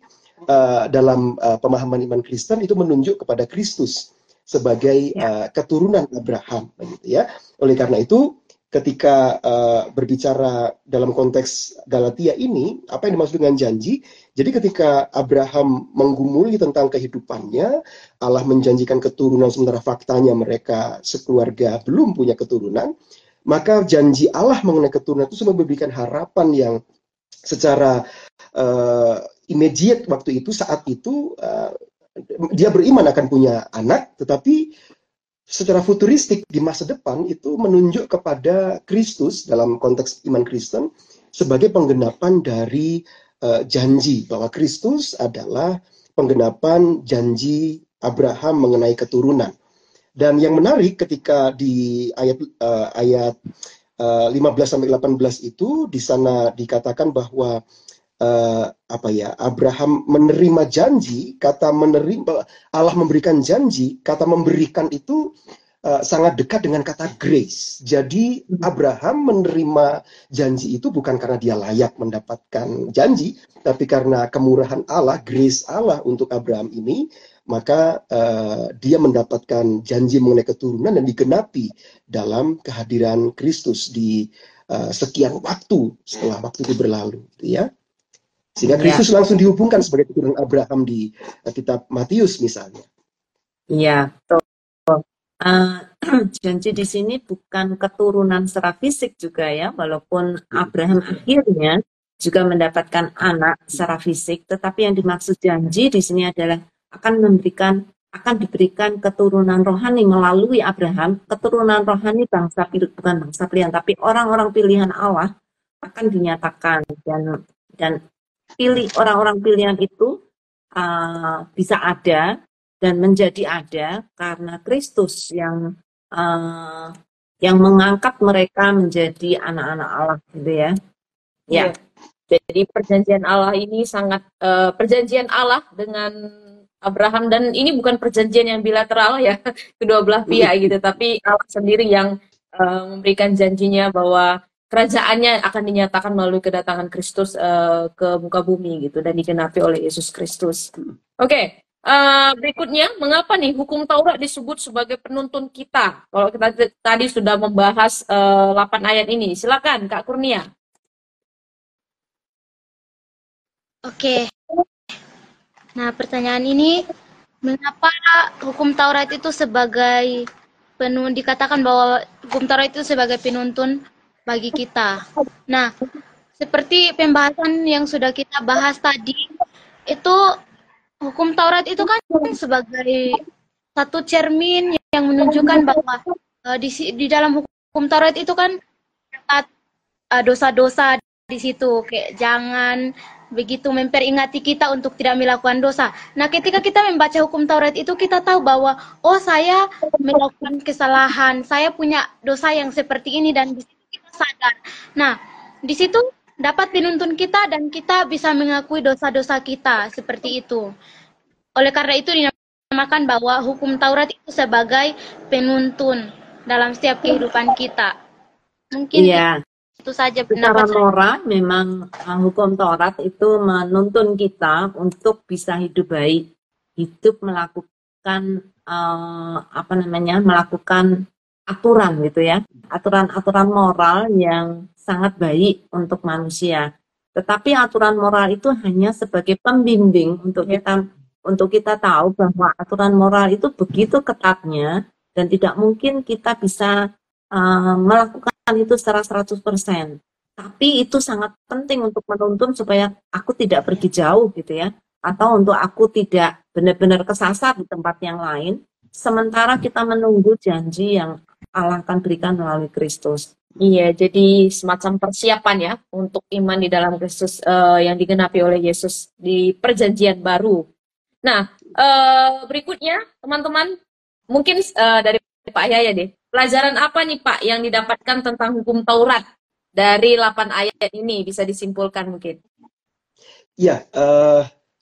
dalam pemahaman iman Kristen itu menunjuk kepada Kristus sebagai keturunan Abraham, begitu ya. Oleh karena itu, ketika berbicara dalam konteks Galatia ini, apa yang dimaksud dengan janji? Jadi ketika Abraham menggumuli tentang kehidupannya, Allah menjanjikan keturunan sementara faktanya mereka sekeluarga belum punya keturunan, maka janji Allah mengenai keturunan itu semua memberikan harapan yang secara immediate waktu itu, saat itu dia beriman akan punya anak, tetapi secara futuristik di masa depan itu menunjuk kepada Kristus dalam konteks iman Kristen sebagai penggenapan dari janji bahwa Kristus adalah penggenapan janji Abraham mengenai keturunan. Dan yang menarik ketika di ayat 15 sampai 18 itu di sana dikatakan bahwa Abraham menerima janji, kata menerima, Allah memberikan janji, kata memberikan itu sangat dekat dengan kata grace. Jadi Abraham menerima janji itu bukan karena dia layak mendapatkan janji, tapi karena kemurahan Allah, grace Allah untuk Abraham ini, maka dia mendapatkan janji mengenai keturunan dan digenapi dalam kehadiran Kristus di sekian waktu setelah waktu itu berlalu, gitu ya. Sehingga Kristus langsung dihubungkan sebagai keturunan Abraham di kitab Matius misalnya. Iya, janji di sini bukan keturunan secara fisik juga ya, walaupun Abraham akhirnya juga mendapatkan anak secara fisik, tetapi yang dimaksud janji di sini adalah akan diberikan keturunan rohani melalui Abraham, keturunan rohani bukan bangsa pilihan, tapi orang-orang pilihan Allah akan dinyatakan dan orang-orang pilihan itu bisa ada dan menjadi ada karena Kristus yang mengangkat mereka menjadi anak-anak Allah, gitu ya. Ya. Jadi perjanjian Allah ini sangat perjanjian Allah dengan Abraham, dan ini bukan perjanjian yang bilateral ya kedua belah pihak gitu, tapi Allah sendiri yang memberikan janjinya bahwa kerajaannya akan dinyatakan melalui kedatangan Kristus ke muka bumi gitu dan digenapi oleh Yesus Kristus. Oke. Berikutnya, mengapa nih hukum Taurat disebut sebagai penuntun kita? Kalau kita tadi sudah membahas 8 ayat ini, silakan Kak Kurnia. Oke. Nah, pertanyaan ini, mengapa hukum Taurat itu dikatakan bahwa hukum Taurat itu sebagai penuntun bagi kita? Nah, seperti pembahasan yang sudah kita bahas tadi, itu Hukum Taurat itu kan sebagai satu cermin yang menunjukkan bahwa di dalam hukum Taurat itu kan terdapat dosa-dosa di situ, kayak jangan begitu memperingati kita untuk tidak melakukan dosa. Nah, ketika kita membaca hukum Taurat itu kita tahu bahwa oh saya melakukan kesalahan, saya punya dosa yang seperti ini dan di situ kita sadar. Nah, di situ dapat menuntun kita dan kita bisa mengakui dosa-dosa kita seperti itu. Oleh karena itu dinamakan bahwa hukum Taurat itu sebagai penuntun dalam setiap kehidupan kita. Mungkin Iya, itu saja secara pendapat saya. moral memang hukum Taurat itu menuntun kita untuk bisa hidup baik, hidup melakukan melakukan aturan gitu ya, aturan-aturan moral yang sangat baik untuk manusia. Tetapi aturan moral itu hanya sebagai pembimbing untuk kita tahu bahwa aturan moral itu begitu ketatnya dan tidak mungkin kita bisa melakukan itu secara 100%. Tapi itu sangat penting untuk menuntun supaya aku tidak pergi jauh gitu ya. Atau untuk aku tidak benar-benar kesasar di tempat yang lain. Sementara kita menunggu janji yang Allah akan berikan melalui Kristus. Iya, jadi semacam persiapan ya untuk iman di dalam Kristus yang digenapi oleh Yesus di perjanjian baru. Nah, berikutnya teman-teman, mungkin dari Pak Yaya deh. Pelajaran apa nih Pak yang didapatkan tentang hukum Taurat dari 8 ayat ini bisa disimpulkan mungkin? Ya,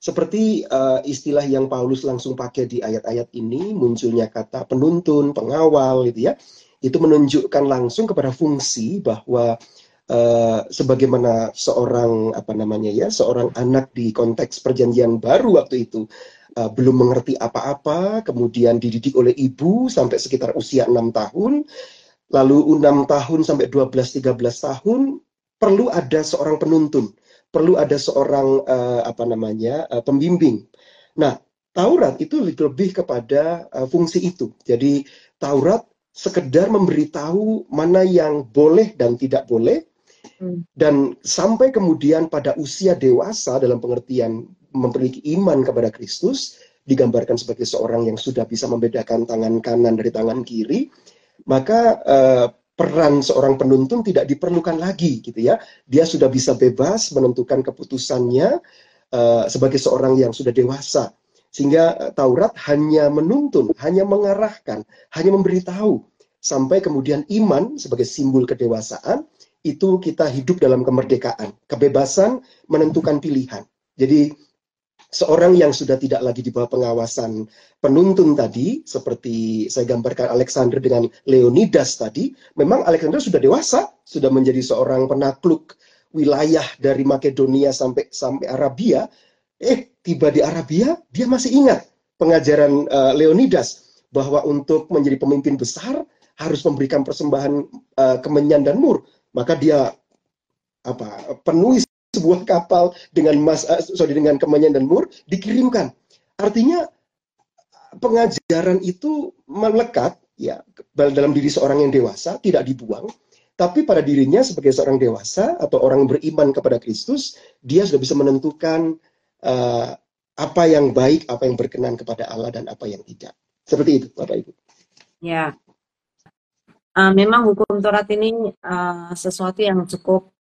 seperti istilah yang Paulus langsung pakai di ayat-ayat ini, munculnya kata penuntun, pengawal, gitu ya. Itu menunjukkan langsung kepada fungsi bahwa sebagaimana seorang seorang anak di konteks perjanjian baru waktu itu belum mengerti apa-apa, kemudian dididik oleh ibu sampai sekitar usia 6 tahun, lalu 6 tahun sampai 12-13 tahun perlu ada seorang penuntun, perlu ada seorang pembimbing. Nah, Taurat itu lebih kepada fungsi itu. Jadi Taurat sekedar memberitahu mana yang boleh dan tidak boleh, dan sampai kemudian pada usia dewasa dalam pengertian memiliki iman kepada Kristus, digambarkan sebagai seorang yang sudah bisa membedakan tangan kanan dari tangan kiri, maka peran seorang penuntun tidak diperlukan lagi, gitu ya. Dia sudah bisa bebas menentukan keputusannya sebagai seorang yang sudah dewasa. Sehingga Taurat hanya menuntun, hanya mengarahkan, hanya memberitahu, sampai kemudian iman sebagai simbol kedewasaan, itu kita hidup dalam kemerdekaan, kebebasan menentukan pilihan. Jadi seorang yang sudah tidak lagi di bawah pengawasan penuntun tadi, seperti saya gambarkan Alexander dengan Leonidas tadi, memang Alexander sudah dewasa, sudah menjadi seorang penakluk wilayah dari Makedonia sampai Arabia. Tiba di Arabia, dia masih ingat pengajaran Leonidas bahwa untuk menjadi pemimpin besar harus memberikan persembahan kemenyan dan mur. Maka dia penuhi sebuah kapal dengan dengan kemenyan dan mur, dikirimkan. Artinya pengajaran itu melekat ya dalam diri seorang yang dewasa, tidak dibuang, tapi pada dirinya sebagai seorang dewasa atau orang yang beriman kepada Kristus, dia sudah bisa menentukan apa yang baik, apa yang berkenan kepada Allah dan apa yang tidak. Seperti itu, Bapak Ibu. Ya. Memang hukum Taurat ini sesuatu yang cukup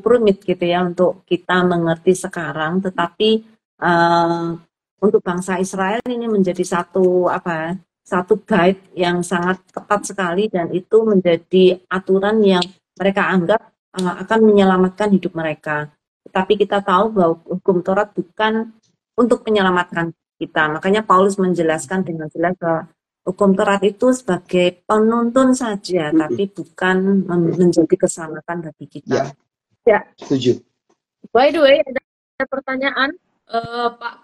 rumit gitu ya untuk kita mengerti sekarang, tetapi untuk bangsa Israel ini menjadi satu guide yang sangat ketat sekali, dan itu menjadi aturan yang mereka anggap akan menyelamatkan hidup mereka. Tetapi kita tahu bahwa hukum Taurat bukan untuk menyelamatkan kita. Makanya Paulus menjelaskan dengan jelas bahwa hukum Taurat itu sebagai penuntun saja, tapi bukan menjadi keselamatan bagi kita. Ya, setuju. By the way, ada pertanyaan Pak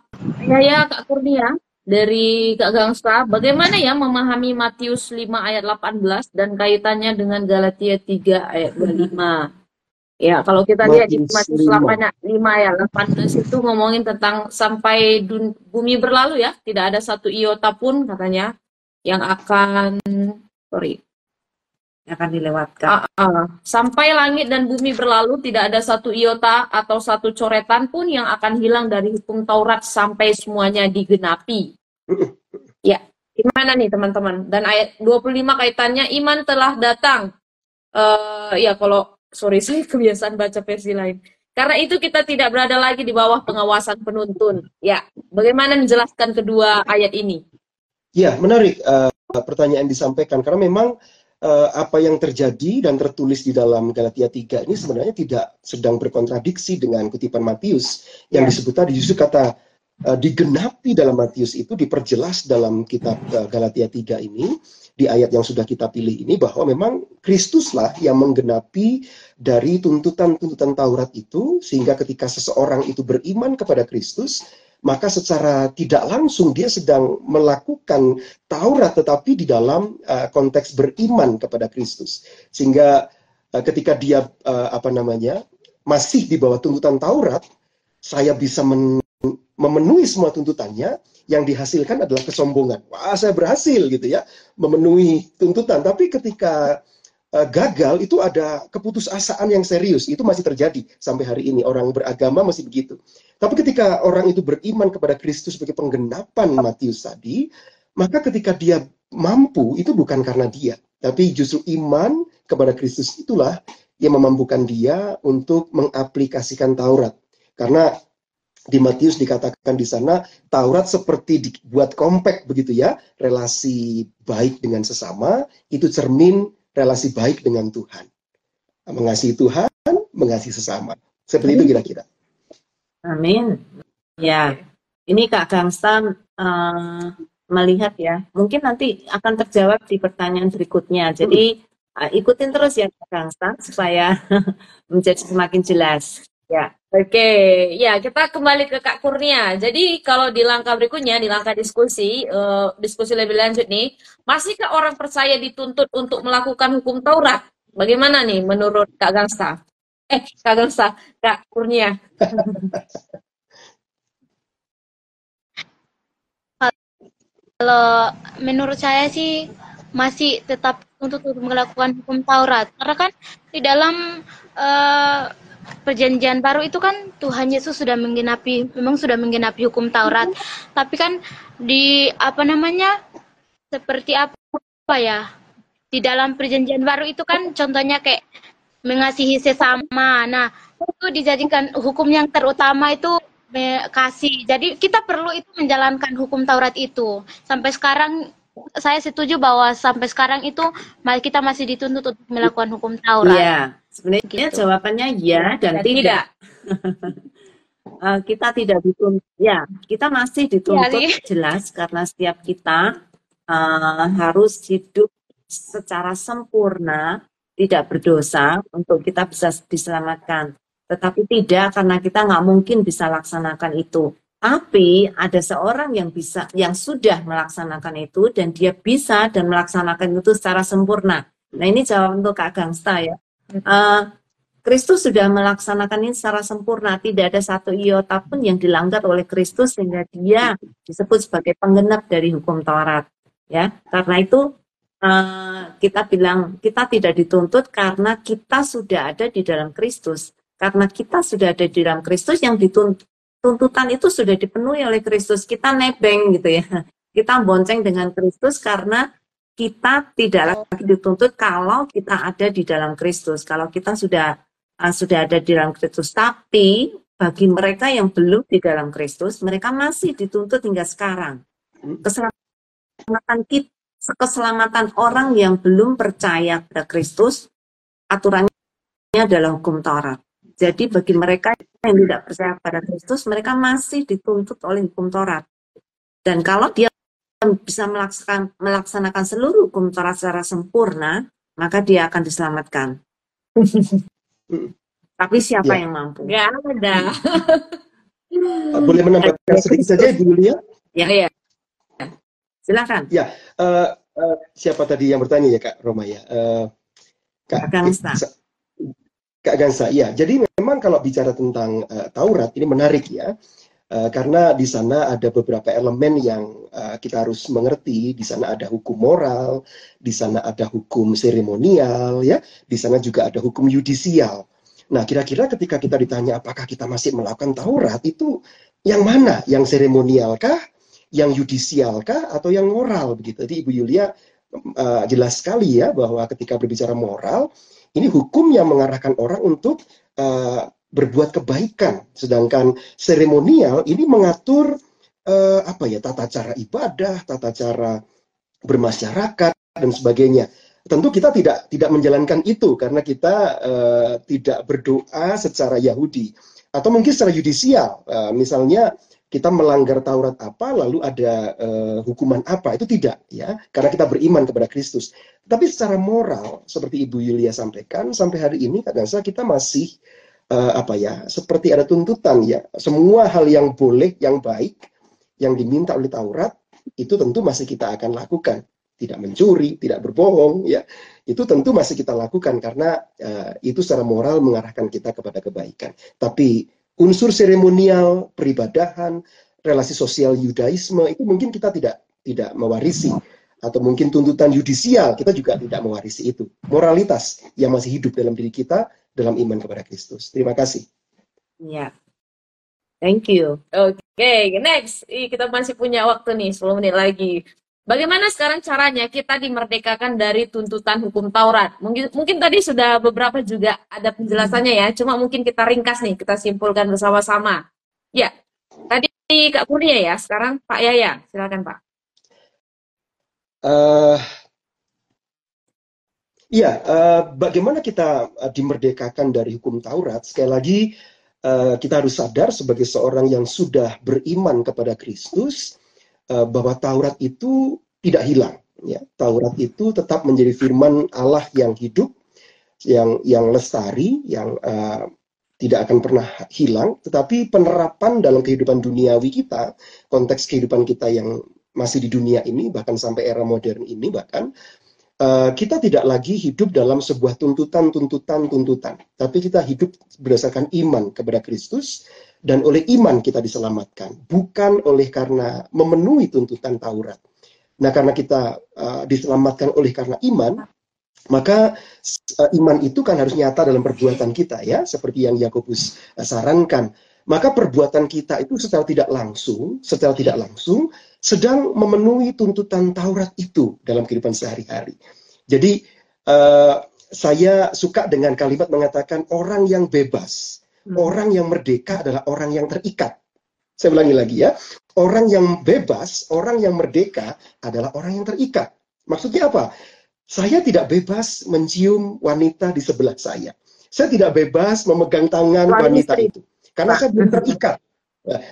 Yaya, Kak Kurnia dari Kak Gangsta, bagaimana ya memahami Matius 5 ayat 18 dan kaitannya dengan Galatia 3 ayat 25? Ya, kalau kita lihat di Matius 5 ayat 18 itu ngomongin tentang sampai bumi berlalu ya, tidak ada satu iota pun katanya yang akan yang akan dilewatkan. Sampai langit dan bumi berlalu, tidak ada satu iota atau satu coretan pun yang akan hilang dari hukum Taurat sampai semuanya digenapi. Ya, gimana nih teman-teman? Dan ayat 25 kaitannya, iman telah datang. Ya kalau, sorry saya kebiasaan baca versi lain. Karena itu kita tidak berada lagi di bawah pengawasan penuntun. Ya, bagaimana menjelaskan kedua ayat ini? Ya, menarik pertanyaan disampaikan. Karena memang apa yang terjadi dan tertulis di dalam Galatia 3 ini sebenarnya tidak sedang berkontradiksi dengan kutipan Matius. Yang disebut tadi justru kata digenapi dalam Matius itu diperjelas dalam kitab Galatia 3 ini, di ayat yang sudah kita pilih ini, bahwa memang Kristuslah yang menggenapi dari tuntutan-tuntutan Taurat itu, sehingga ketika seseorang itu beriman kepada Kristus, maka secara tidak langsung dia sedang melakukan Taurat, tetapi di dalam konteks beriman kepada Kristus. Sehingga ketika dia masih di bawah tuntutan Taurat, saya bisa memenuhi semua tuntutannya, yang dihasilkan adalah kesombongan. Wah, saya berhasil gitu ya, memenuhi tuntutan. Tapi ketika gagal, itu ada keputusasaan yang serius. Itu masih terjadi sampai hari ini. Orang beragama masih begitu. Tapi ketika orang itu beriman kepada Kristus sebagai penggenapan Matius tadi, maka ketika dia mampu, itu bukan karena dia. Tapi justru iman kepada Kristus itulah yang memampukan dia untuk mengaplikasikan Taurat. Karena di Matius dikatakan di sana, Taurat seperti dibuat kompak begitu ya, relasi baik dengan sesama, itu cermin relasi baik dengan Tuhan. Mengasihi Tuhan, mengasihi sesama. Seperti itu kira-kira. Amin. Ya, ini Kak Gangsta melihat ya, mungkin nanti akan terjawab di pertanyaan berikutnya. Jadi ikutin terus ya Kak Gangsta supaya menjadi semakin jelas. Ya. Oke, ya kita kembali ke Kak Kurnia. Jadi kalau di langkah berikutnya, di langkah diskusi lebih lanjut nih, masihkah orang percaya dituntut untuk melakukan hukum Taurat? Bagaimana nih menurut Kak Gangsta? Kak Gangsta, Kak Kurnia. Kalau menurut saya sih masih tetap untuk melakukan hukum Taurat. Karena kan di dalam Perjanjian Baru itu kan Tuhan Yesus memang sudah menggenapi hukum Taurat. Tapi kan seperti apa ya? Di dalam Perjanjian Baru itu kan contohnya kayak mengasihi sesama. Nah, itu dijadikan hukum yang terutama itu kasih. Jadi kita perlu itu menjalankan hukum Taurat itu. Sampai sekarang saya setuju bahwa sampai sekarang itu kita masih dituntut untuk melakukan hukum Taurat. Iya, sebenarnya gitu. Jawabannya ya dan tidak. Kita tidak dituntut, ya kita masih dituntut jelas karena setiap kita harus hidup secara sempurna, tidak berdosa untuk kita bisa diselamatkan. Tetapi tidak karena kita nggak mungkin bisa laksanakan itu. Tapi ada seorang yang sudah melaksanakan itu dan dia bisa dan melaksanakan itu secara sempurna. Nah ini jawab untuk Kak Gangsta ya. Kristus sudah melaksanakan ini secara sempurna. Tidak ada satu iota pun yang dilanggar oleh Kristus sehingga dia disebut sebagai penggenap dari hukum Taurat. Ya, karena itu kita bilang kita tidak dituntut karena kita sudah ada di dalam Kristus. Karena kita sudah ada di dalam Kristus, yang tuntutan itu sudah dipenuhi oleh Kristus. Kita nebeng gitu ya. Kita bonceng dengan Kristus karena kita tidak lagi dituntut kalau kita ada di dalam Kristus. Kalau kita sudah ada di dalam Kristus. Tapi bagi mereka yang belum di dalam Kristus, mereka masih dituntut hingga sekarang. Keselamatan orang yang belum percaya pada Kristus, aturannya adalah hukum Taurat. Jadi bagi mereka yang tidak percaya pada Kristus, mereka masih dituntut oleh hukum Taurat. Dan kalau dia bisa melaksanakan seluruh hukum Taurat secara sempurna, maka dia akan diselamatkan. Tapi siapa yang mampu? Gak ada. Boleh menambahkan sedikit saja, Ibu Yulia? Ya. Silakan. Ya, siapa tadi yang bertanya ya Kak Roma ya? Kak Gangsta. Kak Gangsta, ya. Jadi memang kalau bicara tentang Taurat ini menarik ya. Karena di sana ada beberapa elemen yang kita harus mengerti. Di sana ada hukum moral, di sana ada hukum seremonial, ya, di sana juga ada hukum yudisial. Nah, kira-kira ketika kita ditanya apakah kita masih melakukan Taurat, itu yang mana? Yang seremonial kah? Yang yudisial kah? Atau yang moral? Begitu. Jadi Ibu Yulia jelas sekali ya bahwa ketika berbicara moral, ini hukum yang mengarahkan orang untuk berbuat kebaikan, sedangkan seremonial ini mengatur tata cara ibadah, tata cara bermasyarakat dan sebagainya. Tentu kita tidak menjalankan itu karena kita tidak berdoa secara Yahudi atau mungkin secara yudisial. Misalnya kita melanggar Taurat apa lalu ada hukuman apa, itu tidak ya, karena kita beriman kepada Kristus. Tapi secara moral seperti Ibu Yulia sampaikan, sampai hari ini kadang-kadang kita masih seperti ada tuntutan ya, semua hal yang boleh, yang baik, yang diminta oleh Taurat itu tentu masih kita akan lakukan. Tidak mencuri, tidak berbohong, ya, itu tentu masih kita lakukan karena itu secara moral mengarahkan kita kepada kebaikan. Tapi unsur seremonial, peribadahan, relasi sosial Yudaisme itu mungkin kita tidak mewarisi, atau mungkin tuntutan yudisial kita juga tidak mewarisi itu. Moralitas yang masih hidup dalam diri kita dalam iman kepada Kristus. Terima kasih. Ya, thank you. Oke, next. Kita masih punya waktu nih, 10 menit lagi. Bagaimana sekarang caranya kita dimerdekakan dari tuntutan hukum Taurat? Mungkin tadi sudah beberapa juga ada penjelasannya ya, cuma mungkin kita ringkas nih, kita simpulkan bersama-sama. Ya, tadi Kak Kurnia ya, sekarang Pak Yaya, silakan Pak. Bagaimana kita dimerdekakan dari hukum Taurat? Sekali lagi, kita harus sadar sebagai seorang yang sudah beriman kepada Kristus, bahwa Taurat itu tidak hilang. Ya. Taurat itu tetap menjadi firman Allah yang hidup, yang lestari, yang tidak akan pernah hilang. Tetapi penerapan dalam kehidupan duniawi kita, konteks kehidupan kita yang masih di dunia ini, bahkan sampai era modern ini, bahkan kita tidak lagi hidup dalam sebuah tuntutan, tapi kita hidup berdasarkan iman kepada Kristus, dan oleh iman kita diselamatkan, bukan oleh karena memenuhi tuntutan Taurat. Nah, karena kita diselamatkan oleh karena iman, maka iman itu kan harus nyata dalam perbuatan kita ya, seperti yang Yakobus sarankan. Maka perbuatan kita itu secara tidak langsung sedang memenuhi tuntutan Taurat itu dalam kehidupan sehari-hari. Jadi saya suka dengan kalimat mengatakan orang yang bebas, orang yang merdeka adalah orang yang terikat. Saya ulangi lagi ya, orang yang bebas, orang yang merdeka adalah orang yang terikat. Maksudnya apa? Saya tidak bebas mencium wanita di sebelah saya. Saya tidak bebas memegang tangan wanita itu. Karena saya belum terikat.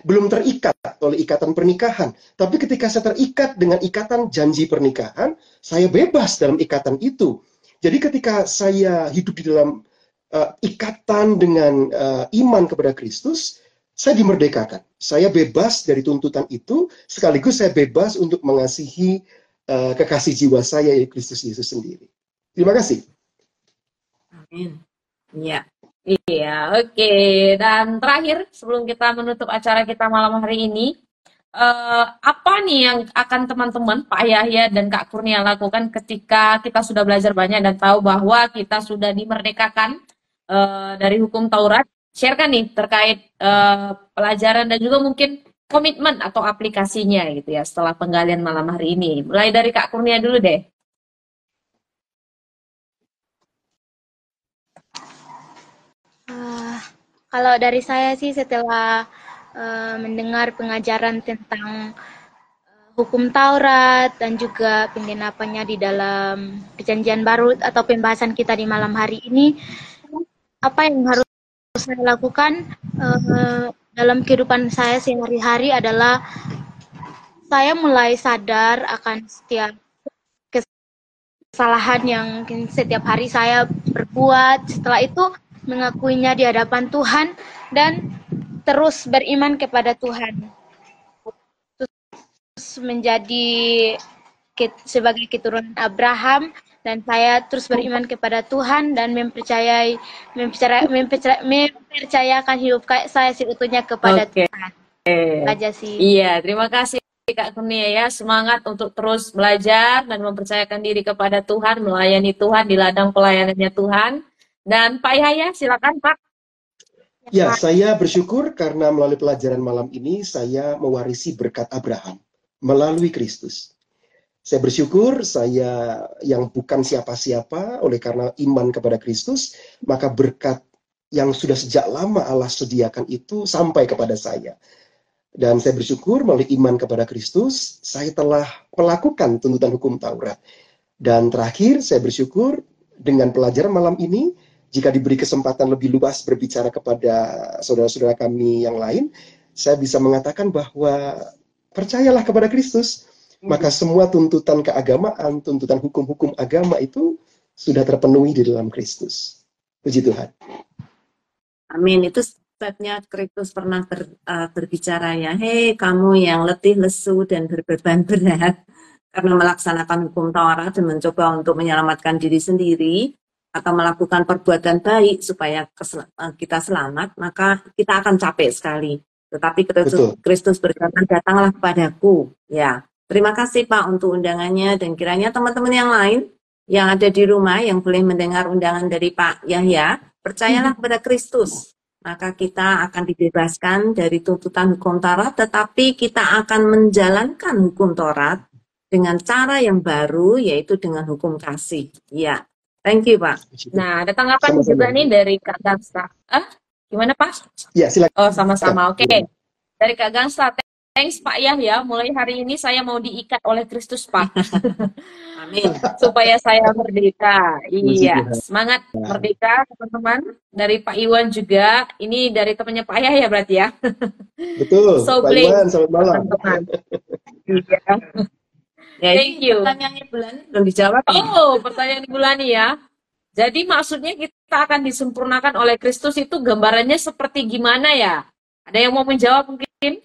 Belum terikat oleh ikatan pernikahan. Tapi ketika saya terikat dengan ikatan janji pernikahan, saya bebas dalam ikatan itu. Jadi ketika saya hidup di dalam ikatan dengan iman kepada Kristus, saya dimerdekakan. Saya bebas dari tuntutan itu, sekaligus saya bebas untuk mengasihi kekasih jiwa saya, yaitu Kristus Yesus sendiri. Terima kasih. Amin. Ya. Iya, oke. Dan terakhir, sebelum kita menutup acara kita malam hari ini, apa nih yang akan teman-teman, Pak Yahya dan Kak Kurnia lakukan ketika kita sudah belajar banyak dan tahu bahwa kita sudah dimerdekakan dari hukum Taurat? Share-kan nih terkait pelajaran dan juga mungkin komitmen atau aplikasinya gitu ya setelah penggalian malam hari ini. Mulai dari Kak Kurnia dulu deh. Kalau dari saya sih setelah mendengar pengajaran tentang hukum Taurat dan juga penggenapannya di dalam Perjanjian Baru atau pembahasan kita di malam hari ini, apa yang harus saya lakukan dalam kehidupan saya sehari-hari adalah saya mulai sadar akan setiap kesalahan yang mungkin setiap hari saya perbuat. Setelah itu mengakuinya di hadapan Tuhan dan terus beriman kepada Tuhan, terus menjadi sebagai keturunan Abraham, dan saya terus beriman kepada Tuhan dan mempercayakan hidup saya seutuhnya kepada Tuhan. aja sih. Iya, terima kasih Kak Kurnia ya. Semangat untuk terus belajar dan mempercayakan diri kepada Tuhan, melayani Tuhan di ladang pelayanannya Tuhan. Dan Pak Yahya, silakan Pak. Ya, saya bersyukur karena melalui pelajaran malam ini saya mewarisi berkat Abraham melalui Kristus. Saya bersyukur saya yang bukan siapa-siapa oleh karena iman kepada Kristus, maka berkat yang sudah sejak lama Allah sediakan itu sampai kepada saya. Dan saya bersyukur melalui iman kepada Kristus, saya telah melakukan tuntutan hukum Taurat. Dan terakhir, saya bersyukur dengan pelajaran malam ini, jika diberi kesempatan lebih luas berbicara kepada saudara-saudara kami yang lain, saya bisa mengatakan bahwa percayalah kepada Kristus, maka semua tuntutan keagamaan, tuntutan hukum-hukum agama itu sudah terpenuhi di dalam Kristus. Puji Tuhan. Amin. Itu sebabnya Kristus pernah berbicara ya, hei kamu yang letih, lesu, dan berbeban berat karena melaksanakan hukum Taurat dan mencoba untuk menyelamatkan diri sendiri atau melakukan perbuatan baik supaya kita selamat, maka kita akan capek sekali. Tetapi Kristus berkata, datanglah kepadaku. Ya, terima kasih Pak untuk undangannya, dan kiranya teman-teman yang lain yang ada di rumah yang boleh mendengar undangan dari Pak Yahya, percayalah kepada Kristus. Maka kita akan dibebaskan dari tuntutan hukum Taurat, tetapi kita akan menjalankan hukum Taurat dengan cara yang baru, yaitu dengan hukum kasih. Ya, thank you Pak. Nah, ada tanggapan juga nih dari Kak Gangsta. Gimana Pak? Ya, silakan. Oh, sama-sama. Oke. Dari Kak Gangsta, thanks Pak Yahya. Mulai hari ini saya mau diikat oleh Kristus Pak. Amin. Supaya saya merdeka. Iya, semangat merdeka teman-teman. Dari Pak Iwan juga. Ini dari temannya Pak Yahya berarti ya. Betul. So Pak Iwan, selamat malam. Teman-teman. Iya. Ya, thank you. Pertanyaannya Bulan belum dijawab. Oh, pertanyaan Bulani ya. Jadi maksudnya kita akan disempurnakan oleh Kristus itu gambarannya seperti gimana ya? Ada yang mau menjawab mungkin?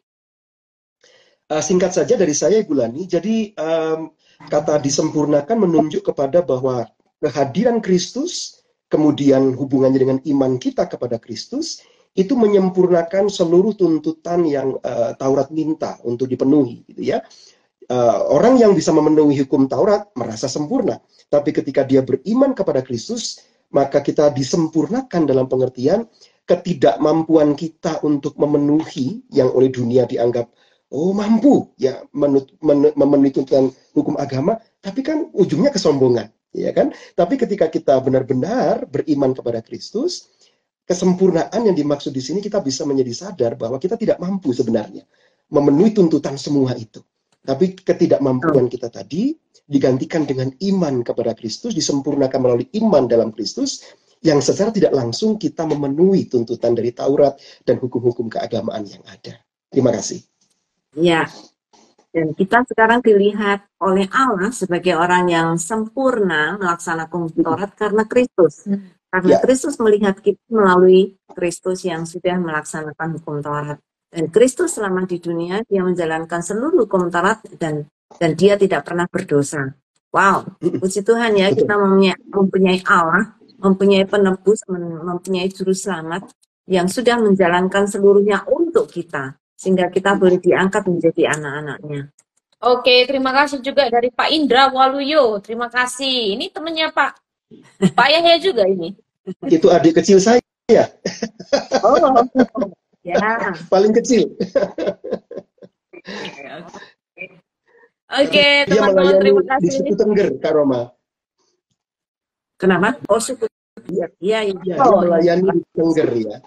Singkat saja dari saya, Ibu Lani. Jadi kata disempurnakan menunjuk kepada bahwa kehadiran Kristus, kemudian hubungannya dengan iman kita kepada Kristus, itu menyempurnakan seluruh tuntutan yang Taurat minta untuk dipenuhi, gitu ya. Orang yang bisa memenuhi hukum Taurat merasa sempurna, tapi ketika dia beriman kepada Kristus, maka kita disempurnakan dalam pengertian ketidakmampuan kita untuk memenuhi yang oleh dunia dianggap mampu ya memenuhi tuntutan hukum agama, tapi kan ujungnya kesombongan, ya kan? Tapi ketika kita benar-benar beriman kepada Kristus, kesempurnaan yang dimaksud di sini kita bisa menjadi sadar bahwa kita tidak mampu sebenarnya memenuhi tuntutan semua itu. Tapi ketidakmampuan kita tadi digantikan dengan iman kepada Kristus, disempurnakan melalui iman dalam Kristus, yang secara tidak langsung kita memenuhi tuntutan dari Taurat dan hukum-hukum keagamaan yang ada. Terima kasih. Ya, dan kita sekarang dilihat oleh Allah sebagai orang yang sempurna melaksanakan hukum Taurat karena Kristus. Karena Kristus melihat kita melalui Kristus yang sudah melaksanakan hukum Taurat. Dan Kristus selama di dunia, dia menjalankan seluruh hukum Taurat dan dia tidak pernah berdosa. Wow, puji Tuhan ya, kita mempunyai Allah, mempunyai penebus, mempunyai juru selamat yang sudah menjalankan seluruhnya untuk kita. Sehingga kita boleh diangkat menjadi anak-anaknya. Oke, terima kasih juga dari Pak Indra Waluyo. Terima kasih. Ini temannya Pak Yahya juga ini. Itu adik kecil saya. Oh, ya. Paling kecil. Oke, teman-teman, terima kasih. Di suku Tengger, Kak Roma. Kenapa? Oh, suku. Iya. Dia melayani di Tengger ya.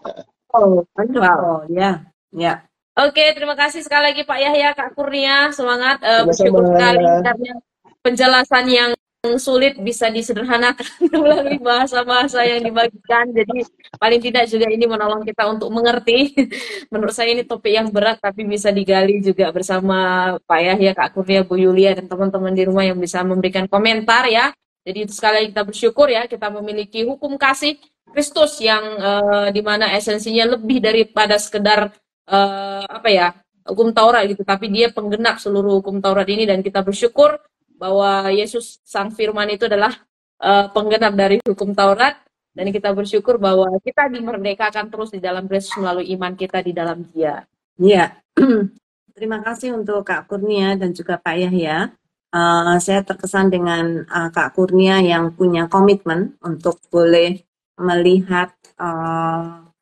Oh, wow. Ya. Oke, terima kasih sekali lagi Pak Yahya, Kak Kurnia. Semangat. Bersyukur sekali karena penjelasan yang sulit bisa disederhanakan melalui bahasa-bahasa yang dibagikan. Jadi paling tidak juga ini menolong kita untuk mengerti. Menurut saya ini topik yang berat tapi bisa digali juga bersama Pak Yahya, Kak Kurnia, Bu Yulia, dan teman-teman di rumah yang bisa memberikan komentar ya. Jadi itu sekali lagi kita bersyukur ya, kita memiliki hukum kasih Kristus yang dimana esensinya lebih daripada sekedar hukum Taurat gitu, tapi dia penggenap seluruh hukum Taurat ini, dan kita bersyukur bahwa Yesus Sang Firman itu adalah penggenap dari hukum Taurat, dan kita bersyukur bahwa kita dimerdekakan terus di dalam Kristus melalui iman kita di dalam Dia. Iya. Terima kasih untuk Kak Kurnia dan juga Pak Yahya. Saya terkesan dengan Kak Kurnia yang punya komitmen untuk boleh melihat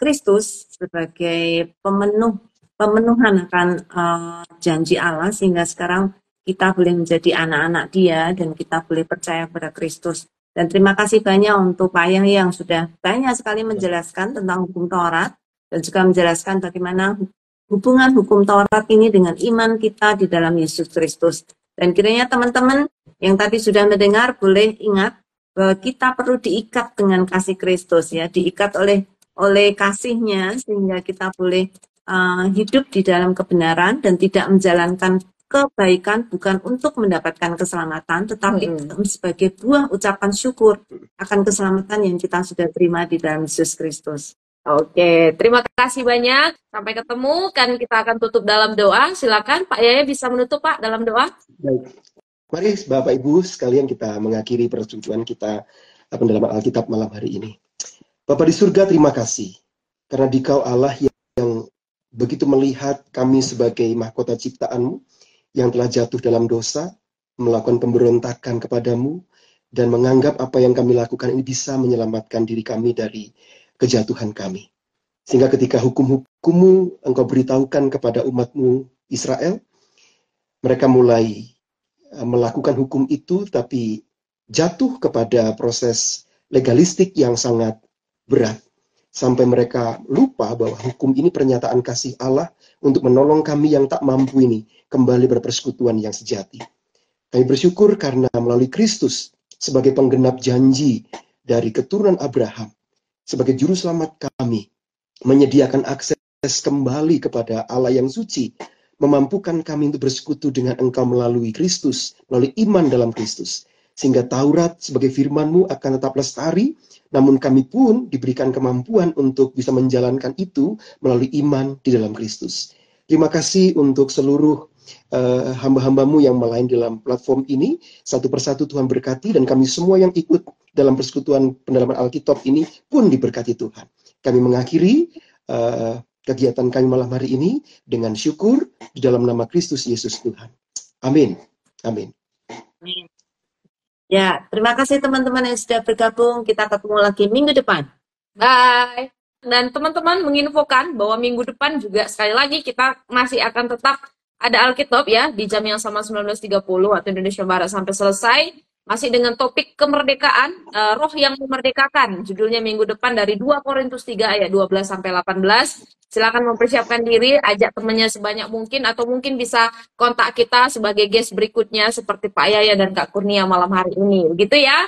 Kristus sebagai pemenuhan akan janji Allah, sehingga sekarang kita boleh menjadi anak-anak Dia dan kita boleh percaya pada Kristus. Dan terima kasih banyak untuk Pak Yahya yang sudah banyak sekali menjelaskan tentang hukum Taurat dan juga menjelaskan bagaimana hubungan hukum Taurat ini dengan iman kita di dalam Yesus Kristus. Dan kiranya teman-teman yang tadi sudah mendengar boleh ingat bahwa kita perlu diikat dengan kasih Kristus, ya, diikat oleh kasih-Nya sehingga kita boleh hidup di dalam kebenaran dan tidak menjalankan kebaikan bukan untuk mendapatkan keselamatan, tetapi sebagai buah ucapan syukur akan keselamatan yang kita sudah terima di dalam Yesus Kristus. Oke, terima kasih banyak. Sampai ketemu, kan kita akan tutup dalam doa. Silakan Pak Yahya bisa menutup Pak dalam doa. Baik. Mari Bapak Ibu sekalian kita mengakhiri perjumpaan kita pendalaman Alkitab malam hari ini. Bapa di surga, terima kasih karena Dikau Allah yang begitu melihat kami sebagai mahkota ciptaan-Mu yang telah jatuh dalam dosa, melakukan pemberontakan kepadamu, dan menganggap apa yang kami lakukan ini bisa menyelamatkan diri kami dari kejatuhan kami. Sehingga ketika hukum-hukum-Mu Engkau beritahukan kepada umat-Mu Israel, mereka mulai melakukan hukum itu, tapi jatuh kepada proses legalistik yang sangat berat. Sampai mereka lupa bahwa hukum ini pernyataan kasih Allah untuk menolong kami yang tak mampu ini kembali berpersekutuan yang sejati. Kami bersyukur karena melalui Kristus sebagai penggenap janji dari keturunan Abraham, sebagai juru selamat kami, menyediakan akses kembali kepada Allah yang suci, memampukan kami untuk bersekutu dengan Engkau melalui Kristus, melalui iman dalam Kristus. Sehingga Taurat sebagai firman-Mu akan tetap lestari, namun kami pun diberikan kemampuan untuk bisa menjalankan itu melalui iman di dalam Kristus. Terima kasih untuk seluruh hamba-hamba-Mu yang melayani dalam platform ini. Satu persatu Tuhan berkati, dan kami semua yang ikut dalam persekutuan pendalaman Alkitab ini pun diberkati Tuhan. Kami mengakhiri kegiatan kami malam hari ini dengan syukur di dalam nama Kristus Yesus Tuhan. Amin. Amin. Amin. Ya, terima kasih teman-teman yang sudah bergabung. Kita ketemu lagi minggu depan. Bye. Dan teman-teman menginfokan bahwa minggu depan juga sekali lagi kita masih akan tetap ada Alkitab ya di jam yang sama 19.30 waktu Indonesia Barat sampai selesai. Masih dengan topik kemerdekaan, roh yang memerdekakan. Judulnya minggu depan dari 2 Korintus 3 ayat 12 sampai 18. Silakan mempersiapkan diri, ajak temannya sebanyak mungkin, atau mungkin bisa kontak kita sebagai guest berikutnya seperti Pak Yahya dan Kak Kurnia malam hari ini. Begitu ya.